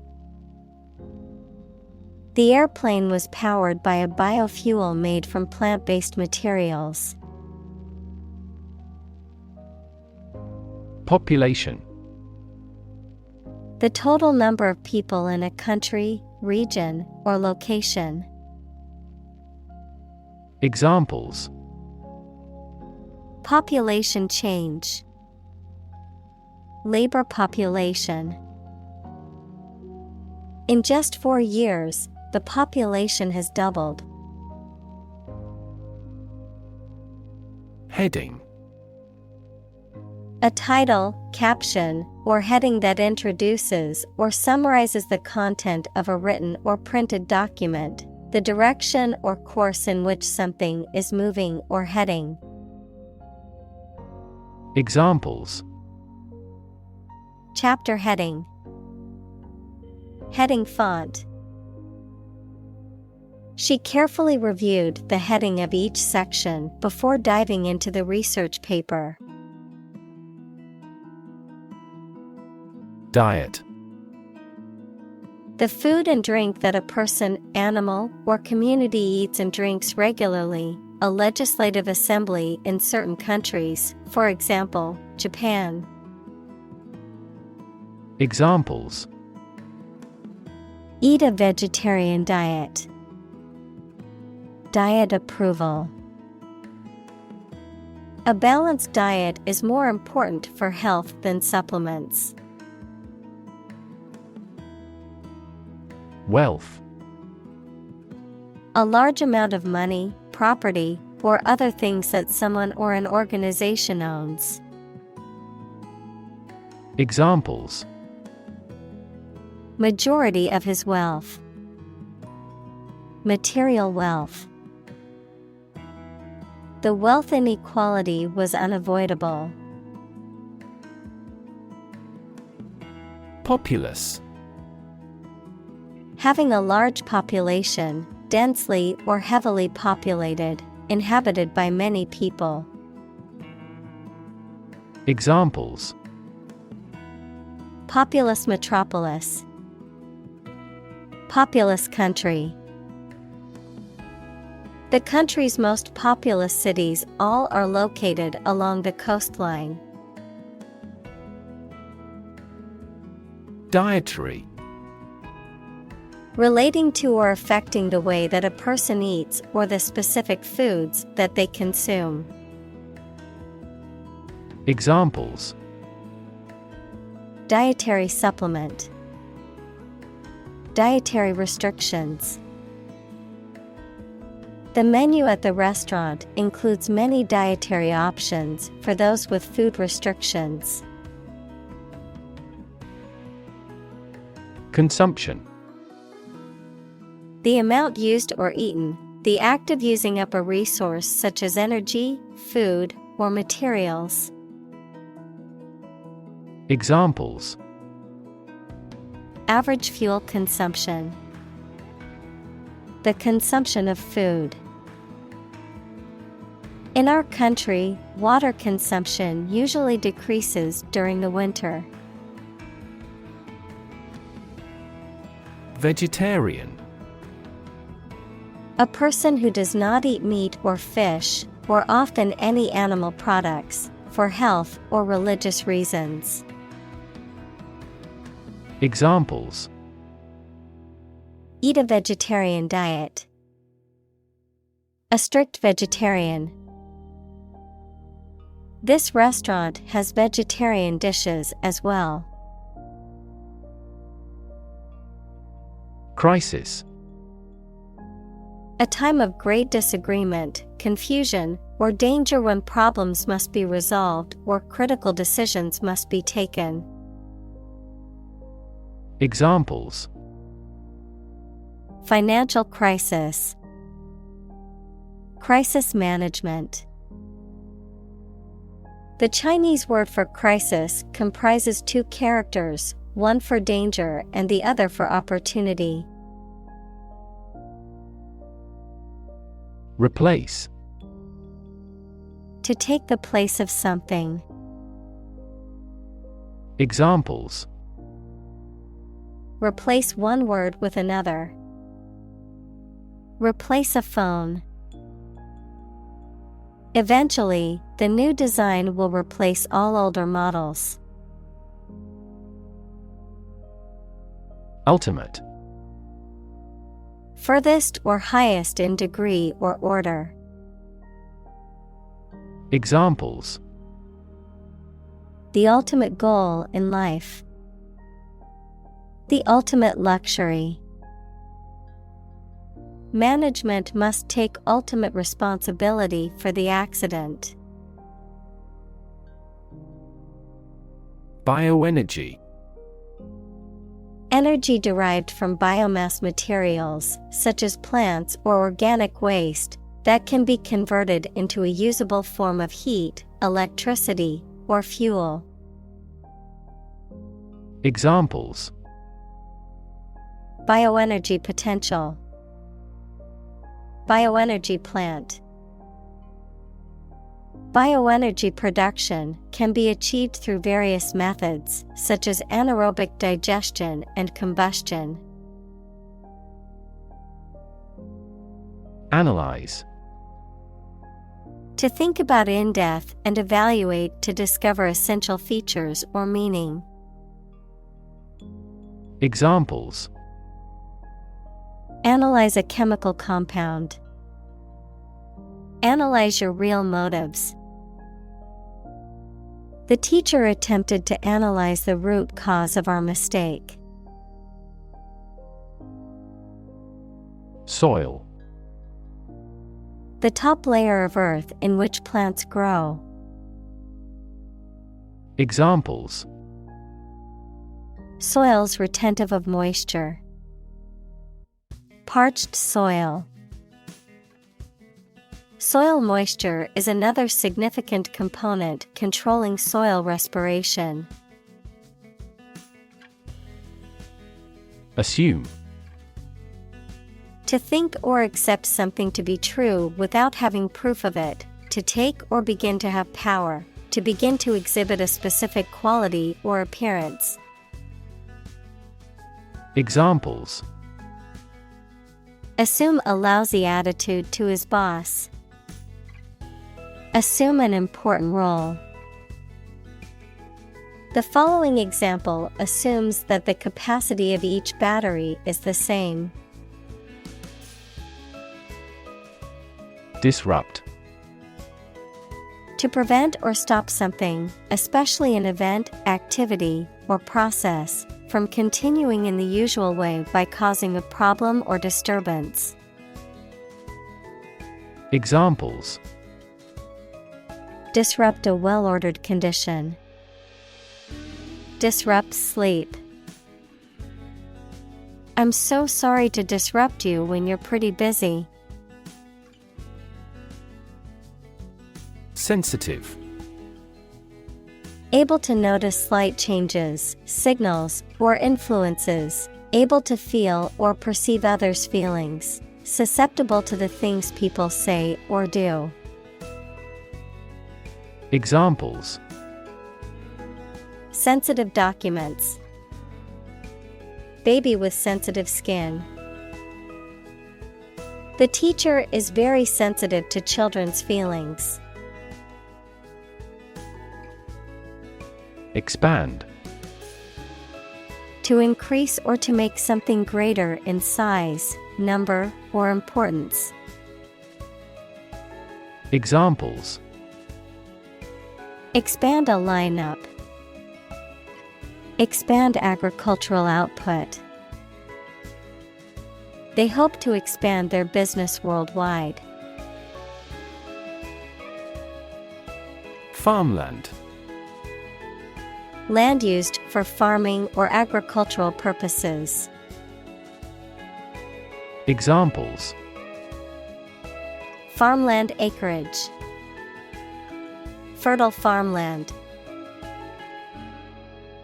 A: The airplane was powered by a biofuel made from plant-based materials.
B: Population.
A: The total number of people in a country, region, or location.
B: Examples:
A: Population change. Labor population. In just 4 years, the population has doubled.
B: Heading.
A: A title, caption, or heading that introduces or summarizes the content of a written or printed document, the direction or course in which something is moving or heading.
B: Examples:
A: Chapter heading. Heading font. She carefully reviewed the heading of each section before diving into the research paper.
B: Diet.
A: The food and drink that a person, animal, or community eats and drinks regularly, a legislative assembly in certain countries, for example, Japan.
B: Examples:
A: Eat a vegetarian diet. Diet approval. A balanced diet is more important for health than supplements.
B: Wealth.
A: A large amount of money, property, or other things that someone or an organization owns.
B: Examples:
A: Majority of his wealth. Material wealth. The wealth inequality was unavoidable.
B: Populous.
A: Having a large population, densely or heavily populated, inhabited by many people.
B: Examples:
A: Populous metropolis. Populous country. The country's most populous cities all are located along the coastline.
B: Dietary.
A: Relating to or affecting the way that a person eats or the specific foods that they consume.
B: Examples:
A: Dietary supplement. Dietary restrictions. The menu at the restaurant includes many dietary options for those with food restrictions.
B: Consumption.
A: The amount used or eaten, the act of using up a resource such as energy, food, or materials.
B: Examples:
A: Average fuel consumption. The consumption of food. In our country, water consumption usually decreases during the winter.
B: Vegetarian.
A: A person who does not eat meat or fish, or often any animal products, for health or religious reasons.
B: Examples:
A: Eat a vegetarian diet. A strict vegetarian. This restaurant has vegetarian dishes as well.
B: Crisis.
A: A time of great disagreement, confusion, or danger when problems must be resolved or critical decisions must be taken.
B: Examples:
A: Financial crisis. Crisis management. The Chinese word for crisis comprises two characters, one for danger and the other for opportunity.
B: Replace.
A: To take the place of something.
B: Examples:
A: Replace one word with another. Replace a phone. Eventually, the new design will replace all older models.
B: Ultimate.
A: Furthest or highest in degree or order.
B: Examples:
A: The ultimate goal in life. The ultimate luxury. Management must take ultimate responsibility for the accident.
B: Bioenergy.
A: Energy derived from biomass materials, such as plants or organic waste, that can be converted into a usable form of heat, electricity, or fuel.
B: Examples:
A: Bioenergy potential. Bioenergy plant. Bioenergy production can be achieved through various methods, such as anaerobic digestion and combustion.
B: Analyze.
A: To think about in depth and evaluate to discover essential features or meaning.
B: Examples:
A: Analyze a chemical compound. Analyze your real motives. The teacher attempted to analyze the root cause of our mistake.
B: Soil.
A: The top layer of earth in which plants grow.
B: Examples:
A: Soils retentive of moisture. Parched soil. Soil moisture is another significant component controlling soil respiration.
B: Assume.
A: To think or accept something to be true without having proof of it, to take or begin to have power, to begin to exhibit a specific quality or appearance.
B: Examples:
A: Assume a lousy attitude to his boss. Assume an important role. The following example assumes that the capacity of each battery is the same.
B: Disrupt.
A: To prevent or stop something, especially an event, activity, or process, from continuing in the usual way by causing a problem or disturbance.
B: Examples:
A: Disrupt a well-ordered condition. Disrupt sleep. I'm so sorry to disrupt you when you're pretty busy.
B: Sensitive.
A: Able to notice slight changes, signals, or influences. Able to feel or perceive others' feelings. Susceptible to the things people say or do.
B: Examples:
A: Sensitive documents. Baby with sensitive skin. The teacher is very sensitive to children's feelings.
B: Expand.
A: To increase or to make something greater in size, number, or importance.
B: Examples:
A: Expand a lineup. Expand agricultural output. They hope to expand their business worldwide.
B: Farmland.
A: Land used for farming or agricultural purposes.
B: Examples:
A: Farmland acreage. Fertile farmland.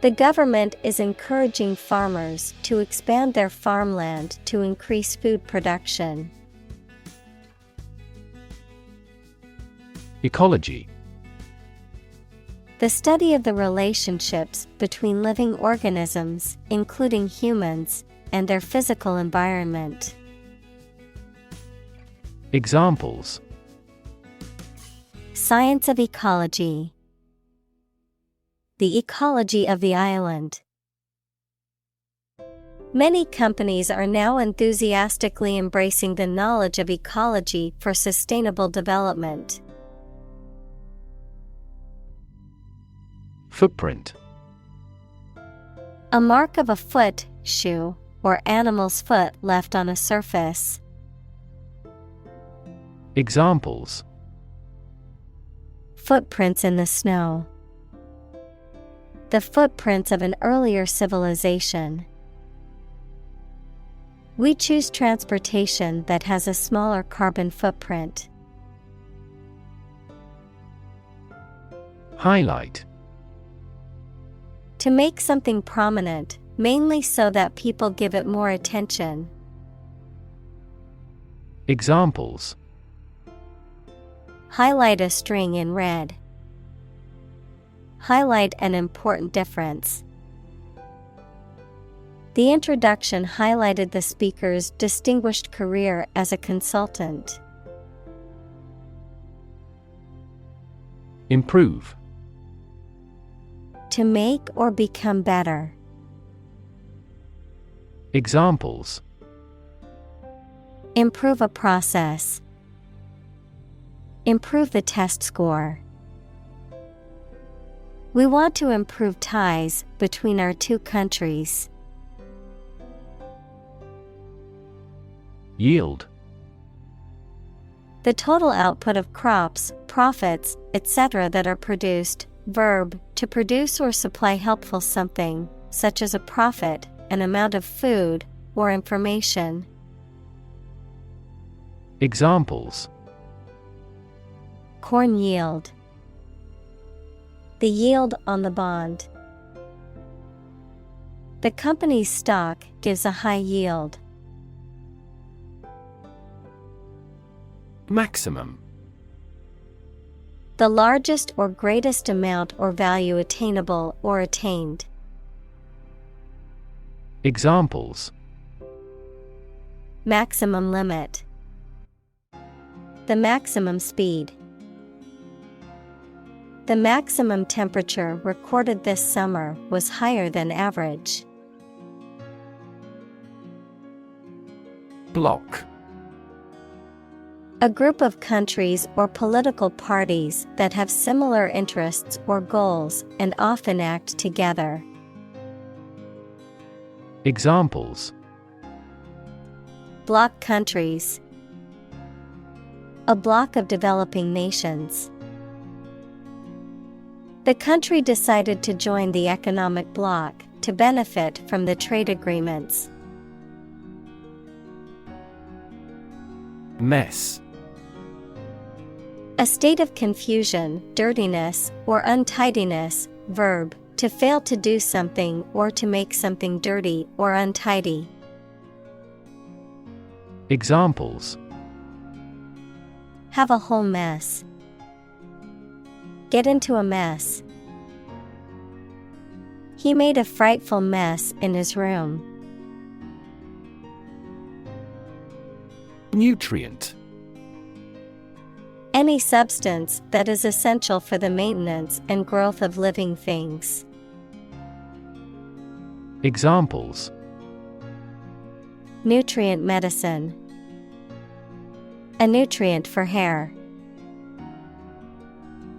A: The government is encouraging farmers to expand their farmland to increase food production.
B: Ecology.
A: The study of the relationships between living organisms, including humans, and their physical environment.
B: Examples:
A: Science of ecology. The ecology of the island. Many companies are now enthusiastically embracing the knowledge of ecology for sustainable development.
B: Footprint.
A: A mark of a foot, shoe, or animal's foot left on a surface.
B: Examples:
A: Footprints in the snow. The footprints of an earlier civilization. We choose transportation that has a smaller carbon footprint.
B: Highlight.
A: To make something prominent, mainly so that people give it more attention.
B: Examples:
A: Highlight a string in red. Highlight an important difference. The introduction highlighted the speaker's distinguished career as a consultant.
B: Improve.
A: To make or become better.
B: Examples:
A: Improve a process. Improve the test score. We want to improve ties between our two countries.
B: Yield.
A: The total output of crops, profits, etc. that are produced. Verb, to produce or supply helpful something, such as a profit, an amount of food, or information.
B: Examples:
A: Corn yield. The yield on the bond. The company's stock gives a high yield.
B: Maximum.
A: The largest or greatest amount or value attainable or attained.
B: Examples:
A: Maximum limit. The maximum speed. The maximum temperature recorded this summer was higher than average.
B: Block.
A: A group of countries or political parties that have similar interests or goals and often act together.
B: Examples:
A: Bloc countries. A bloc of developing nations. The country decided to join the economic bloc to benefit from the trade agreements.
B: Mess.
A: A state of confusion, dirtiness, or untidiness. Verb, to fail to do something or to make something dirty or untidy.
B: Examples:
A: Have a whole mess. Get into a mess. He made a frightful mess in his room.
B: Nutrient.
A: Any substance that is essential for the maintenance and growth of living things.
B: Examples:
A: Nutrient medicine. A nutrient for hair.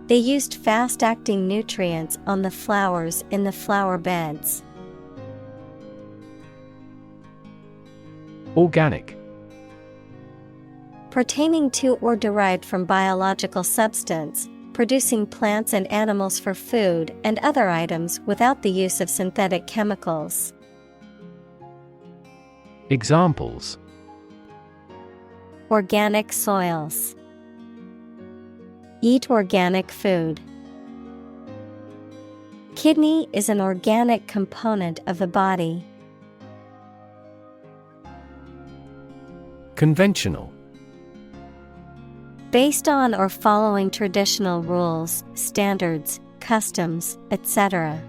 A: They used fast-acting nutrients on the flowers in the flower beds.
B: Organic.
A: Pertaining to or derived from biological substance, producing plants and animals for food and other items without the use of synthetic chemicals.
B: Examples:
A: Organic soils. Eat organic food. Kidney is an organic component of the body.
B: Conventional.
A: Based on or following traditional rules, standards, customs, etc.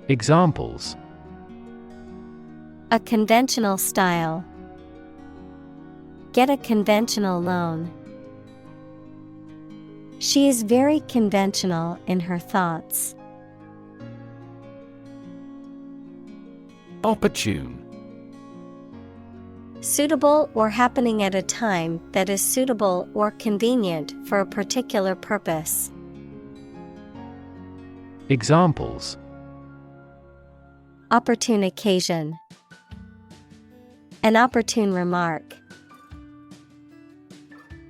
B: Examples:
A: A conventional style. Get a conventional loan. She is very conventional in her thoughts.
B: Opportune.
A: Suitable or happening at a time that is suitable or convenient for a particular purpose.
B: Examples:
A: Opportune occasion. An opportune remark.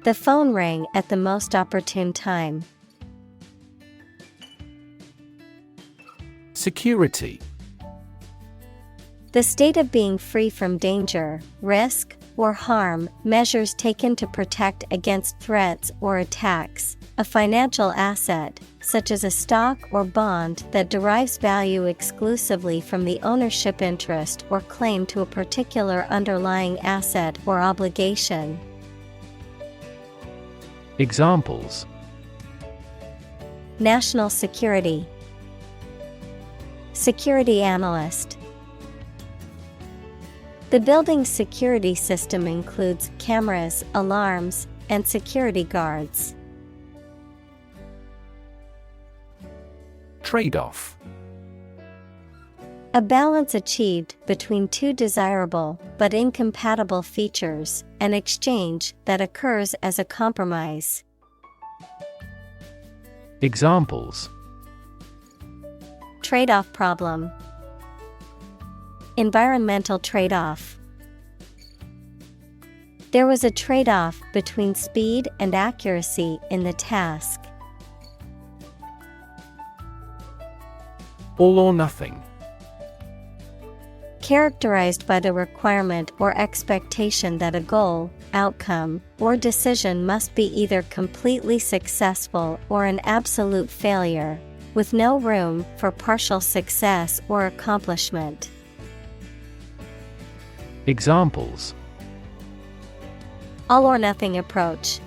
A: The phone rang at the most opportune time.
B: Security.
A: The state of being free from danger, risk, or harm, measures taken to protect against threats or attacks. A financial asset, such as a stock or bond that derives value exclusively from the ownership interest or claim to a particular underlying asset or obligation.
B: Examples:
A: National security. Security analyst. The building's security system includes cameras, alarms, and security guards.
B: Trade-off.
A: A balance achieved between two desirable but incompatible features, an exchange that occurs as a compromise.
B: Examples:
A: Trade-off problem. Environmental trade-off. There was a trade-off between speed and accuracy in the task.
B: All or nothing.
A: Characterized by the requirement or expectation that a goal, outcome, or decision must be either completely successful or an absolute failure, with no room for partial success or accomplishment.
B: Examples:
A: All or nothing approach.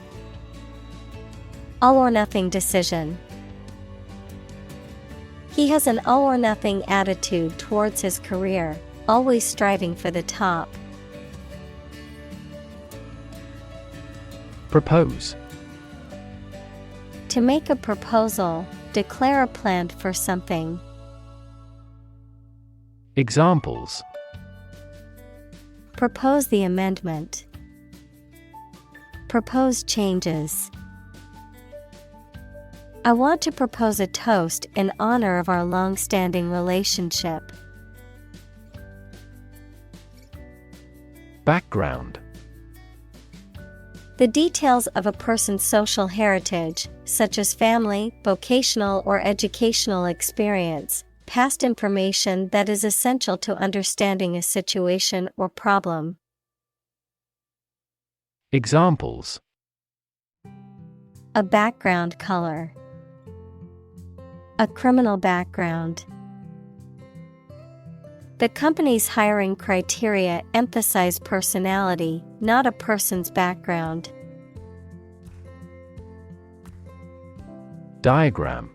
A: All or nothing decision. He has an all or nothing attitude towards his career, always striving for the top.
B: Propose.
A: To make a proposal, declare a plan for something.
B: Examples:
A: Propose the amendment. Propose changes. I want to propose a toast in honor of our long-standing relationship.
B: Background.
A: The details of a person's social heritage, such as family, vocational or educational experience, past information that is essential to understanding a situation or problem.
B: Examples:
A: A background color. A criminal background. The company's hiring criteria emphasize personality, not a person's background.
B: Diagram.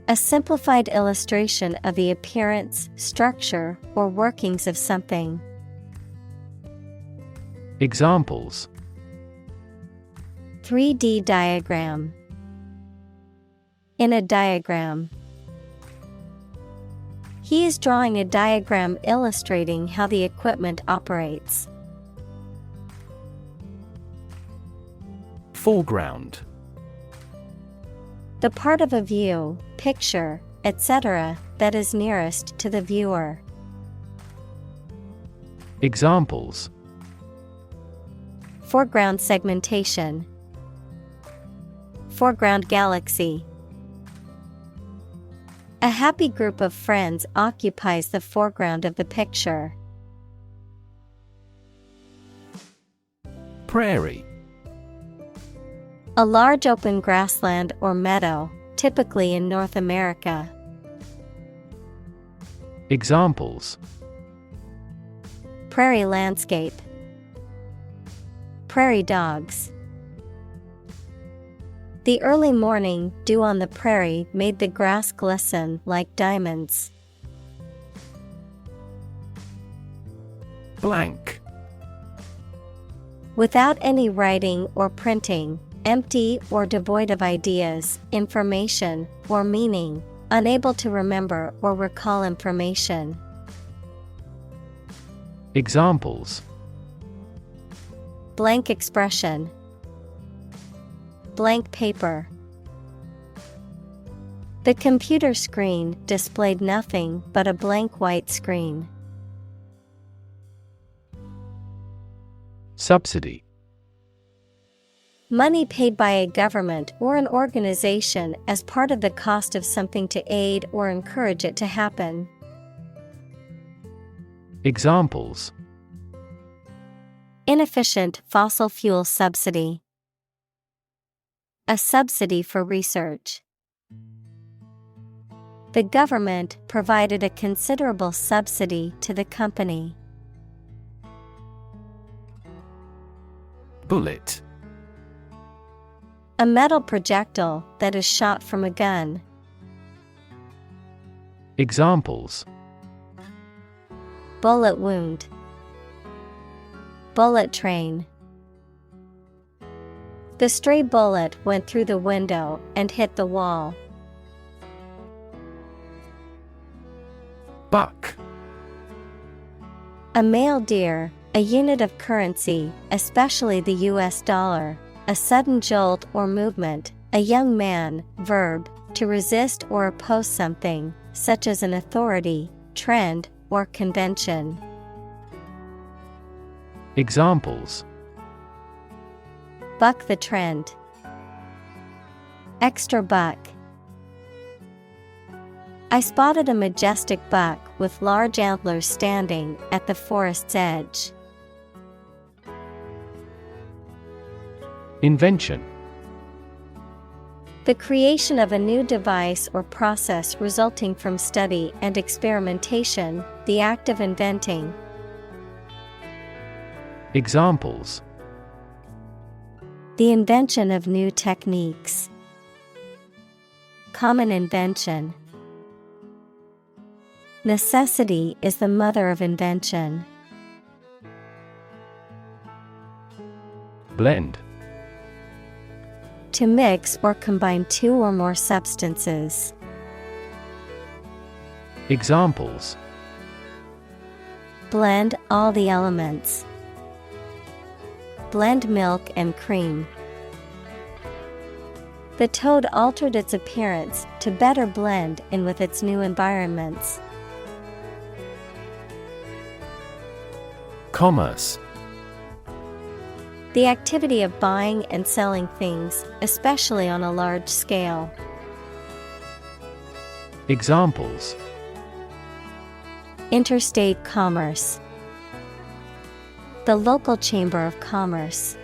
A: A simplified illustration of the appearance, structure, or workings of something.
B: Examples:
A: 3D diagram. In a diagram. He is drawing a diagram illustrating how the equipment operates.
B: Foreground.
A: The part of a view, picture, etc., that is nearest to the viewer.
B: Examples:
A: Foreground segmentation. Foreground galaxy. A happy group of friends occupies the foreground of the picture.
B: Prairie.
A: A large open grassland or meadow, typically in North America.
B: Examples:
A: Prairie landscape. Prairie dogs. The early morning dew on the prairie made the grass glisten like diamonds.
B: Blank.
A: Without any writing or printing, empty or devoid of ideas, information, or meaning, unable to remember or recall information.
B: Examples:
A: Blank expression. Blank paper. The computer screen displayed nothing but a blank white screen.
B: Subsidy.
A: Money paid by a government or an organization as part of the cost of something to aid or encourage it to happen.
B: Examples:
A: Inefficient fossil fuel subsidy. A subsidy for research. The government provided a considerable subsidy to the company.
B: Bullet.
A: A metal projectile that is shot from a gun.
B: Examples:
A: Bullet wound. Bullet train. The stray bullet went through the window and hit the wall.
B: Buck.
A: A male deer, a unit of currency, especially the US dollar, a sudden jolt or movement, a young man, verb, to resist or oppose something, such as an authority, trend, or convention.
B: Examples:
A: Buck the trend. Extra buck. I spotted a majestic buck with large antlers standing at the forest's edge.
B: Invention.
A: The creation of a new device or process resulting from study and experimentation, the act of inventing.
B: Examples:
A: The invention of new techniques. Common invention. Necessity is the mother of invention.
B: Blend.
A: To mix or combine two or more substances.
B: Examples:
A: Blend all the elements. Blend milk and cream. The toad altered its appearance to better blend in with its new environments.
B: Commerce.
A: The activity of buying and selling things, especially on a large scale.
B: Examples:
A: Interstate commerce. The local chamber of commerce.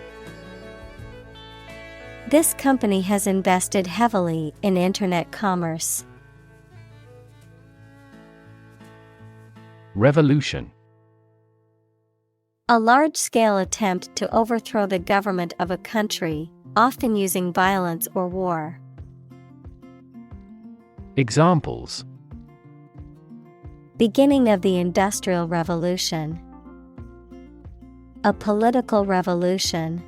A: This company has invested heavily in internet commerce.
B: Revolution.
A: A large-scale attempt to overthrow the government of a country, often using violence or war.
B: Examples:
A: Beginning of the Industrial Revolution. A political revolution.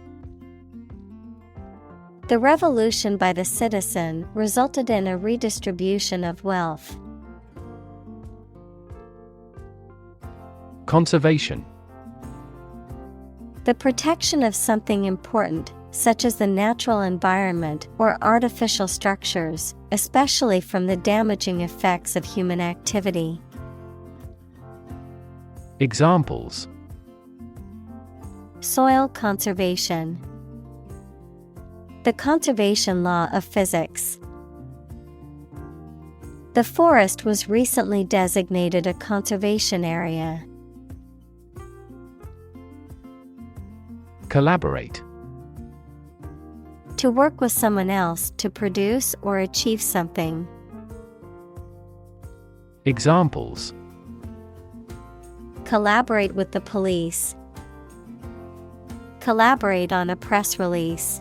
A: The revolution by the citizen resulted in a redistribution of wealth.
B: Conservation.
A: The protection of something important, such as the natural environment or artificial structures, especially from the damaging effects of human activity.
B: Examples:
A: Soil conservation. The conservation law of physics. The forest was recently designated a conservation area.
B: Collaborate.
A: To work with someone else to produce or achieve something.
B: Examples:
A: Collaborate with the police. Collaborate on a press release.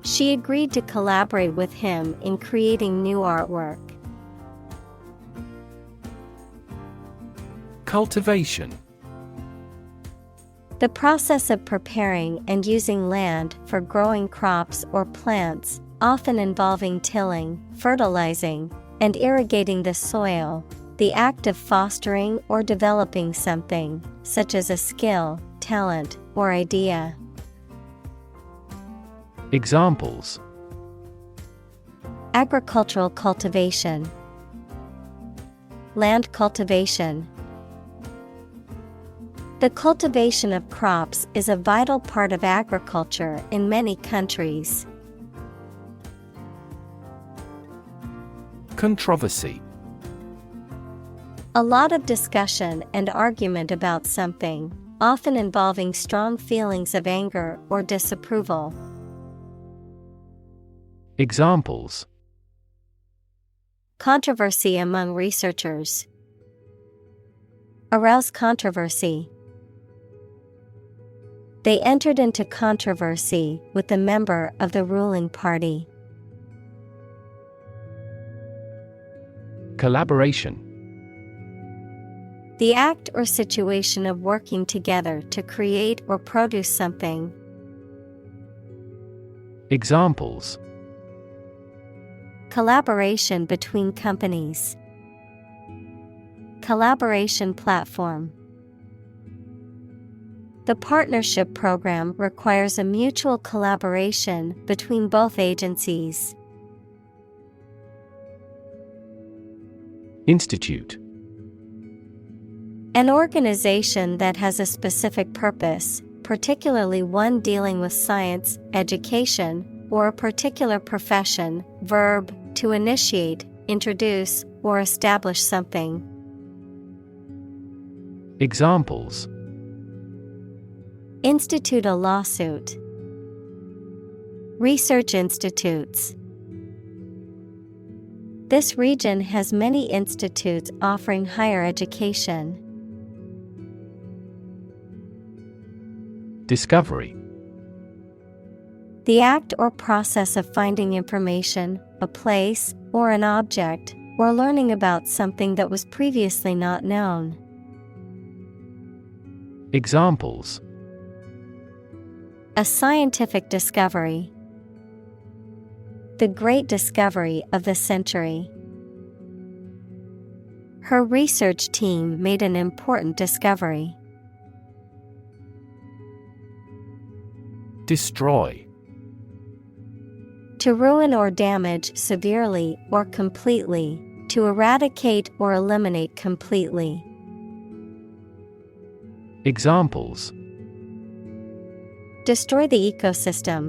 A: She agreed to collaborate with him in creating new artwork.
B: Cultivation.
A: The process of preparing and using land for growing crops or plants, often involving tilling, fertilizing, and irrigating the soil. The act of fostering or developing something, such as a skill, talent, or idea.
B: Examples:
A: Agricultural cultivation, land cultivation. The cultivation of crops is a vital part of agriculture in many countries.
B: Controversy.
A: A lot of discussion and argument about something, often involving strong feelings of anger or disapproval.
B: Examples:
A: Controversy among researchers. Arouse controversy. They entered into controversy with a member of the ruling party.
B: Collaboration.
A: The act or situation of working together to create or produce something.
B: Examples:
A: Collaboration between companies. Collaboration platform. The partnership program requires a mutual collaboration between both agencies.
B: Institute.
A: An organization that has a specific purpose, particularly one dealing with science, education, or a particular profession. Verb, to initiate, introduce, or establish something.
B: Examples:
A: Institute a lawsuit. Research institutes. This region has many institutes offering higher education.
B: Discovery.
A: The act or process of finding information, a place, or an object, or learning about something that was previously not known.
B: Examples:
A: A scientific discovery. The great discovery of the century. Her research team made an important discovery.
B: Destroy.
A: To ruin or damage severely or completely, to eradicate or eliminate completely.
B: Examples:
A: Destroy the ecosystem.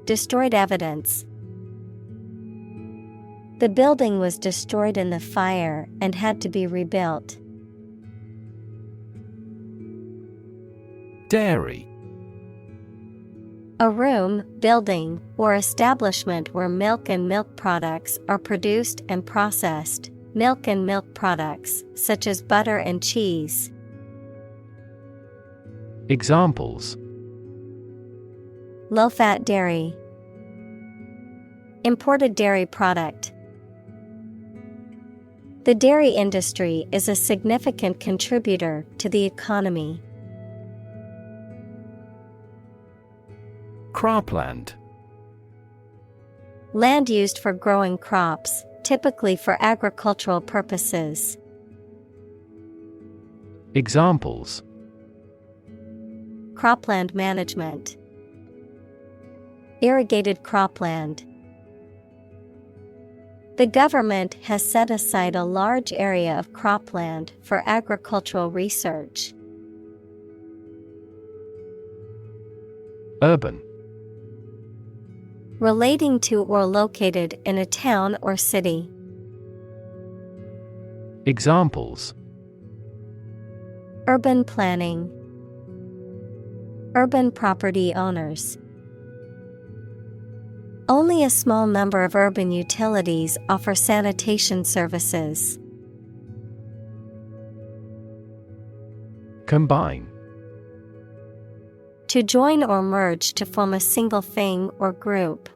A: Destroyed evidence. The building was destroyed in the fire and had to be rebuilt.
B: Dairy.
A: A room, building, or establishment where milk and milk products are produced and processed. Milk and milk products, such as butter and cheese.
B: Examples:
A: Low-fat dairy. Imported dairy product. The dairy industry is a significant contributor to the economy.
B: Cropland.
A: Land used for growing crops, typically for agricultural purposes.
B: Examples:
A: Cropland management. Irrigated cropland. The government has set aside a large area of cropland for agricultural research.
B: Urban.
A: Relating to or located in a town or city.
B: Examples:
A: Urban planning. Urban property owners. Only a small number of urban utilities offer sanitation services.
B: Combine.
A: To join or merge to form a single thing or group.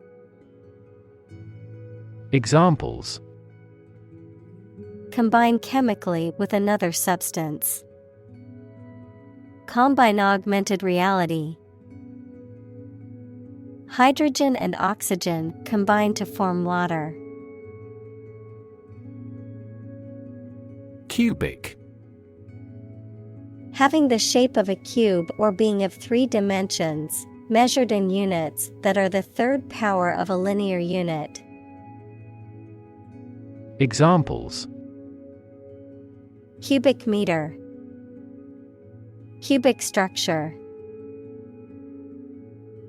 B: Examples:
A: Combine chemically with another substance. Combine augmented reality. Hydrogen and oxygen combine to form water.
B: Cubic.
A: Having the shape of a cube or being of 3 dimensions, measured in units that are the third power of a linear unit.
B: Examples:
A: Cubic meter. Cubic structure.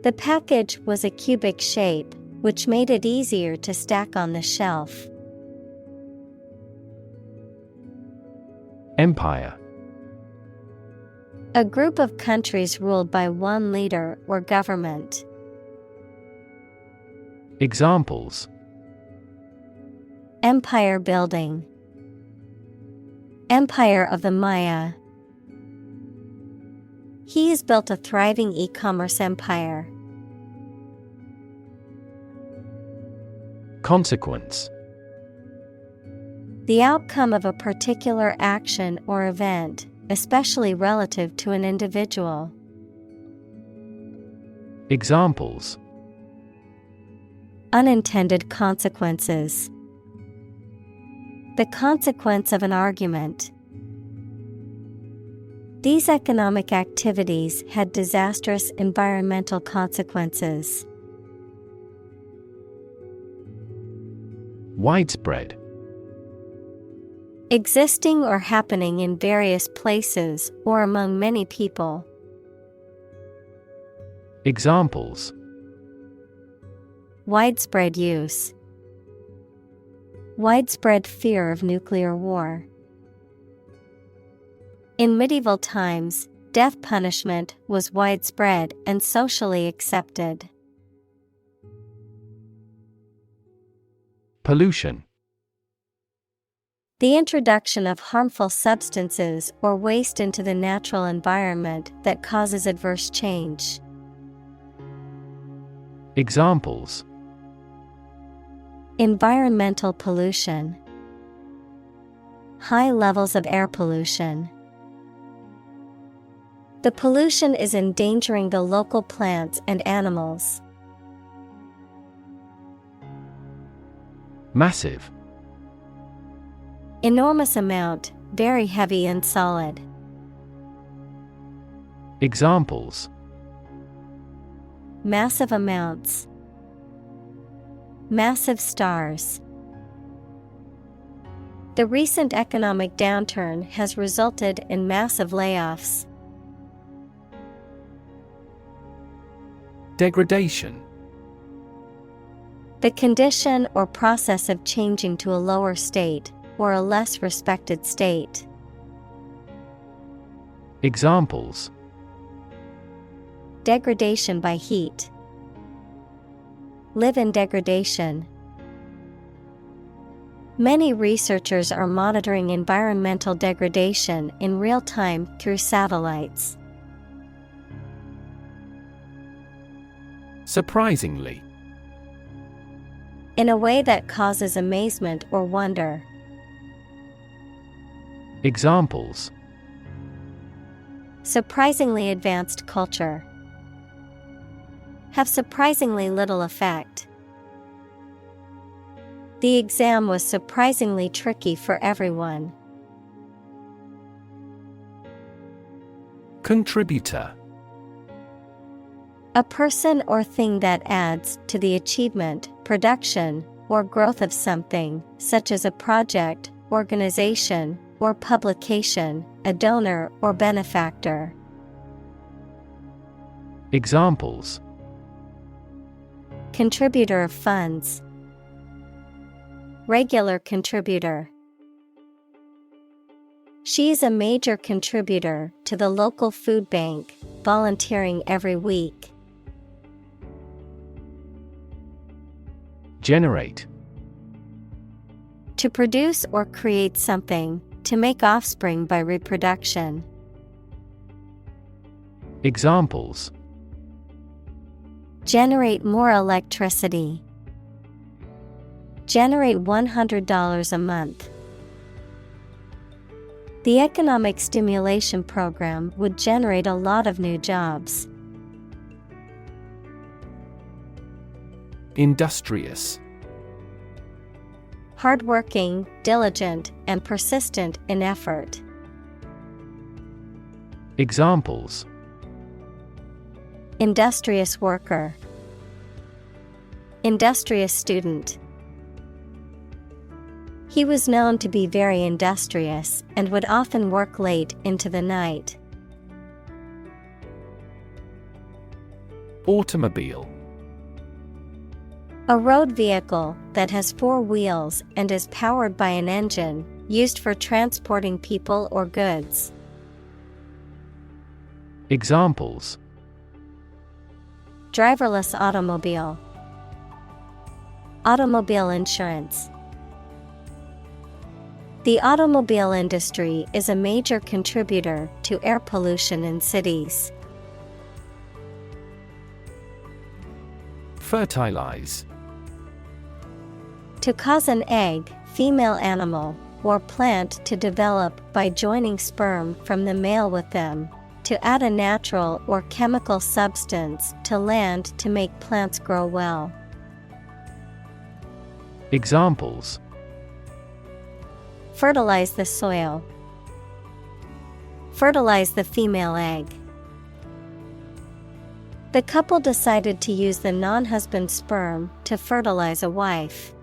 A: The package was a cubic shape, which made it easier to stack on the shelf.
B: Empire.
A: A group of countries ruled by one leader or government.
B: Examples:
A: Empire building. Empire of the Maya. He has built a thriving e-commerce empire.
B: Consequence.
A: The outcome of a particular action or event, especially relative to an individual.
B: Examples:
A: Unintended consequences. The consequence of an argument. These economic activities had disastrous environmental consequences.
B: Widespread.
A: Existing or happening in various places or among many people.
B: Examples:
A: Widespread use. Widespread fear of nuclear war. In medieval times, death punishment was widespread and socially accepted.
B: Pollution.
A: The introduction of harmful substances or waste into the natural environment that causes adverse change.
B: Examples:
A: Environmental pollution. High levels of air pollution. The pollution is endangering the local plants and animals.
B: Massive.
A: Enormous amount, very heavy and solid.
B: Examples:
A: Massive amounts. Massive stars. The recent economic downturn has resulted in massive layoffs.
B: Degradation.
A: The condition or process of changing to a lower state or a less respected state.
B: Examples:
A: Degradation by heat. Live in degradation. Many researchers are monitoring environmental degradation in real time through satellites.
B: Surprisingly.
A: In a way that causes amazement or wonder.
B: Examples:
A: Surprisingly advanced culture. Have surprisingly little effect. The exam was surprisingly tricky for everyone.
B: Contributor.
A: A person or thing that adds to the achievement, production, or growth of something, such as a project, organization, or publication, a donor or benefactor.
B: Examples:
A: Contributor of funds. Regular contributor. She is a major contributor to the local food bank, volunteering every week.
B: Generate.
A: To produce or create something, to make offspring by reproduction.
B: Examples:
A: Generate more electricity. Generate $100 a month. The economic stimulation program would generate a lot of new jobs.
B: Industrious.
A: Hardworking, diligent, and persistent in effort.
B: Examples:
A: Industrious worker. Industrious student. He was known to be very industrious and would often work late into the night.
B: Automobile.
A: A road vehicle that has four wheels and is powered by an engine, used for transporting people or goods.
B: Examples:
A: Driverless automobile. Automobile insurance. The automobile industry is a major contributor to air pollution in cities.
B: Fertilize.
A: To cause an egg, female animal, or plant to develop by joining sperm from the male with them. To add a natural or chemical substance to land to make plants grow well.
B: Examples:
A: Fertilize the soil. Fertilize the female egg. The couple decided to use the non-husband's sperm to fertilize a wife.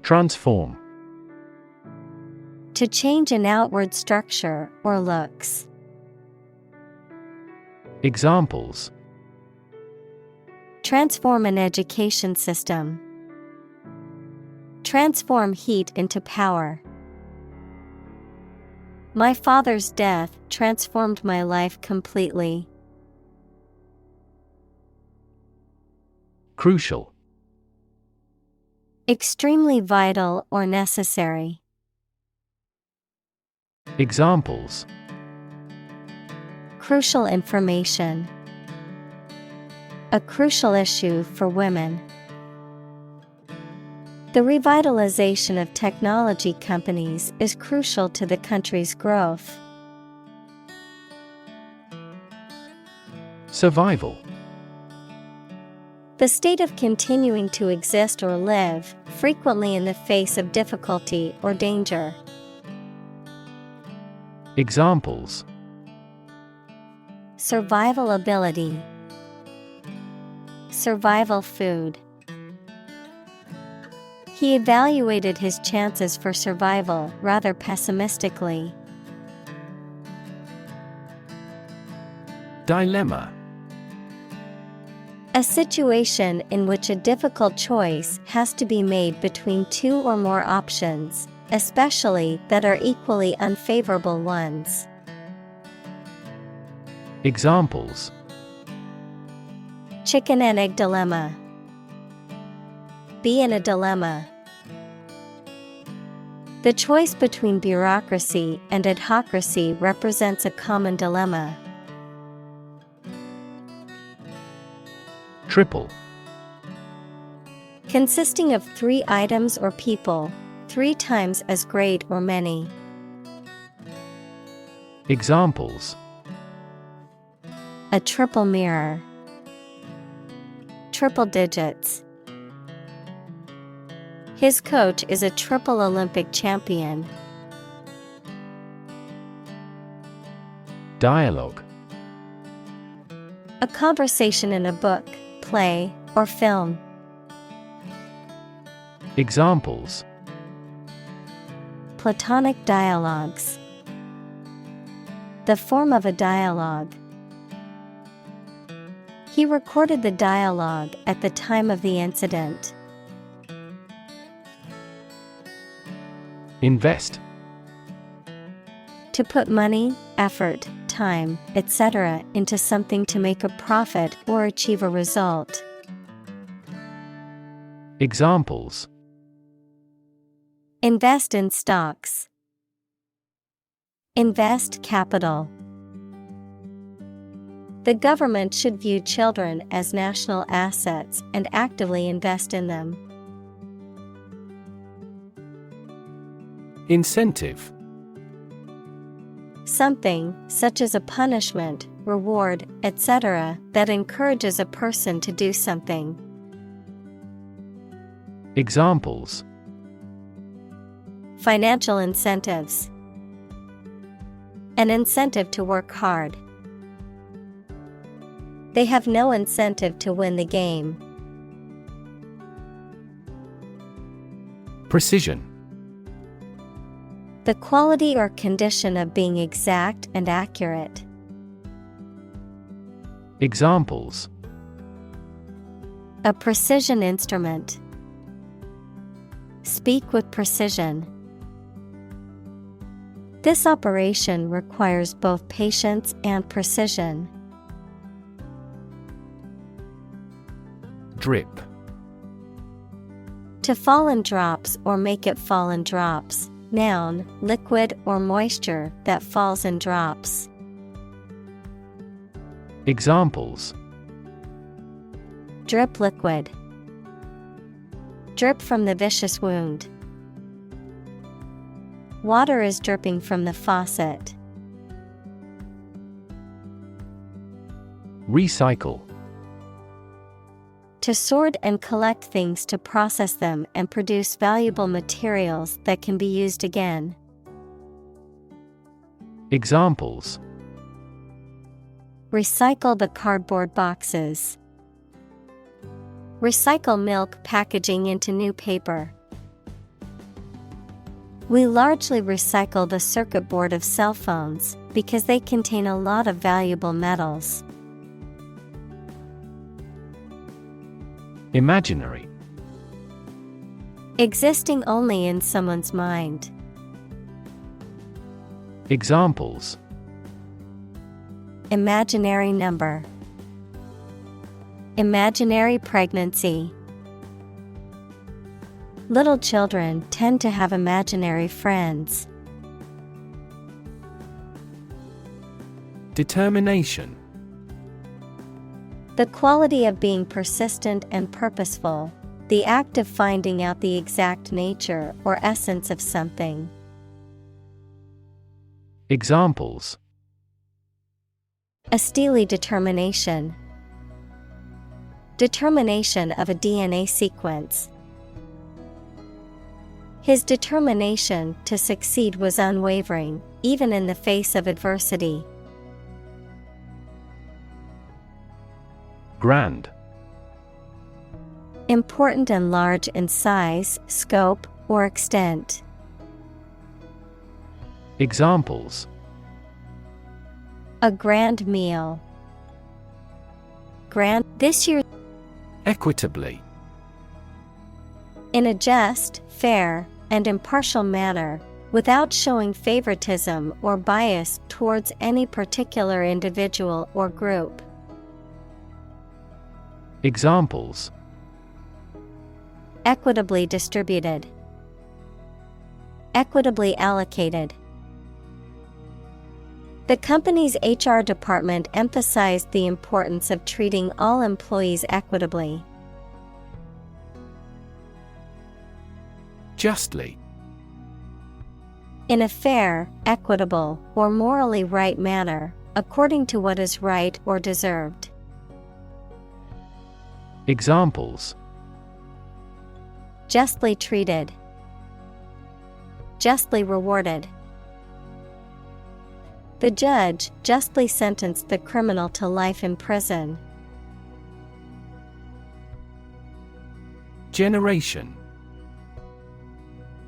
B: Transform.
A: To change an outward structure or looks.
B: Examples:
A: Transform an education system. Transform heat into power. My father's death transformed my life completely.
B: Crucial.
A: Extremely vital or necessary.
B: Examples:
A: Crucial information. A crucial issue for women. The revitalization of technology companies is crucial to the country's growth.
B: Survival.
A: The state of continuing to exist or live, frequently in the face of difficulty or danger.
B: Examples:
A: Survival ability. Survival food. He evaluated his chances for survival rather pessimistically.
B: Dilemma.
A: A situation in which a difficult choice has to be made between two or more options, especially that are equally unfavorable ones.
B: Examples:
A: Chicken and egg dilemma. Be in a dilemma. The choice between bureaucracy and adhocracy represents a common dilemma.
B: Triple.
A: Consisting of three items or people, 3 times as great or many.
B: Examples:
A: A triple mirror. Triple digits. His coach is a triple Olympic champion.
B: Dialogue.
A: A conversation in a book, play, or film.
B: Examples:
A: Platonic dialogues. The form of a dialogue. He recorded the dialogue at the time of the incident.
B: Invest.
A: To put money, effort, time, etc. into something to make a profit or achieve a result.
B: Examples:
A: Invest in stocks. Invest capital. The government should view children as national assets and actively invest in them.
B: Incentive.
A: Something, such as a punishment, reward, etc., that encourages a person to do something.
B: Examples:
A: Financial incentives. An incentive to work hard. They have no incentive to win the game.
B: Precision.
A: The quality or condition of being exact and accurate.
B: Examples:
A: A precision instrument. Speak with precision. This operation requires both patience and precision.
B: Drip.
A: To fall in drops or make it fall in drops. Noun, liquid or moisture that falls in drops.
B: Examples:
A: Drip liquid. Drip from the vicious wound. Water is dripping from the faucet.
B: Recycle.
A: To sort and collect things to process them and produce valuable materials that can be used again.
B: Examples:
A: Recycle the cardboard boxes. Recycle milk packaging into new paper. We largely recycle the circuit board of cell phones because they contain a lot of valuable metals.
B: Imaginary.
A: Existing only in someone's mind.
B: Examples:
A: Imaginary number. Imaginary pregnancy. Little children tend to have imaginary friends.
B: Determination.
A: The quality of being persistent and purposeful, the act of finding out the exact nature or essence of something.
B: Examples:
A: A steely determination. Determination of a DNA sequence. His determination to succeed was unwavering, even in the face of adversity.
B: Grand.
A: Important and large in size, scope, or extent.
B: Examples:
A: A grand meal. Grand this year.
B: Equitably.
A: In a just, fair, and impartial manner, without showing favoritism or bias towards any particular individual or group.
B: Examples:
A: Equitably distributed. Equitably allocated. The company's HR department emphasized the importance of treating all employees equitably.
B: Justly.
A: In a fair, equitable, or morally right manner, according to what is right or deserved.
B: Examples:
A: Justly treated. Justly rewarded. The judge justly sentenced the criminal to life in prison.
B: Generation.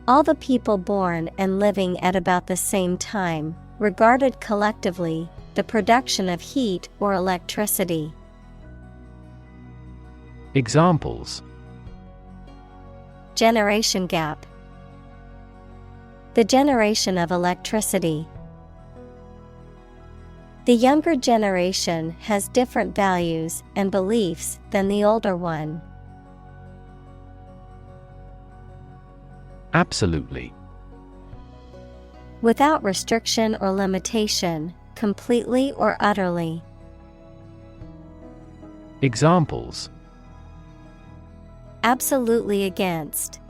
A: All the people born and living at about the same time, regarded collectively, the production of heat or electricity.
B: Examples:
A: Generation gap. The generation of electricity. The younger generation has different values and beliefs than the older one.
B: Absolutely.
A: Without restriction or limitation, completely or utterly.
B: Examples:
A: Absolutely against.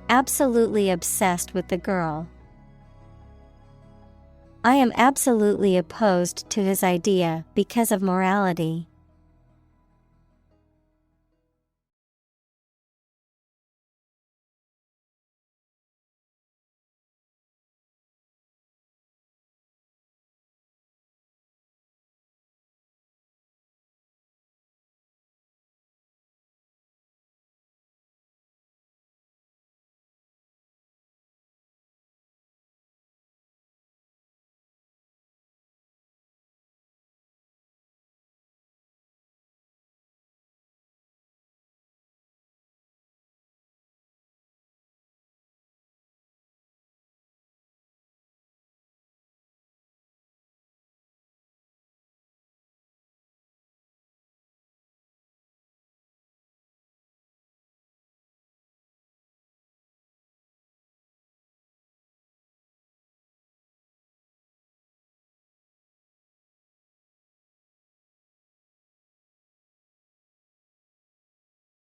A: Absolutely obsessed with the girl. I am absolutely opposed to his idea because of morality.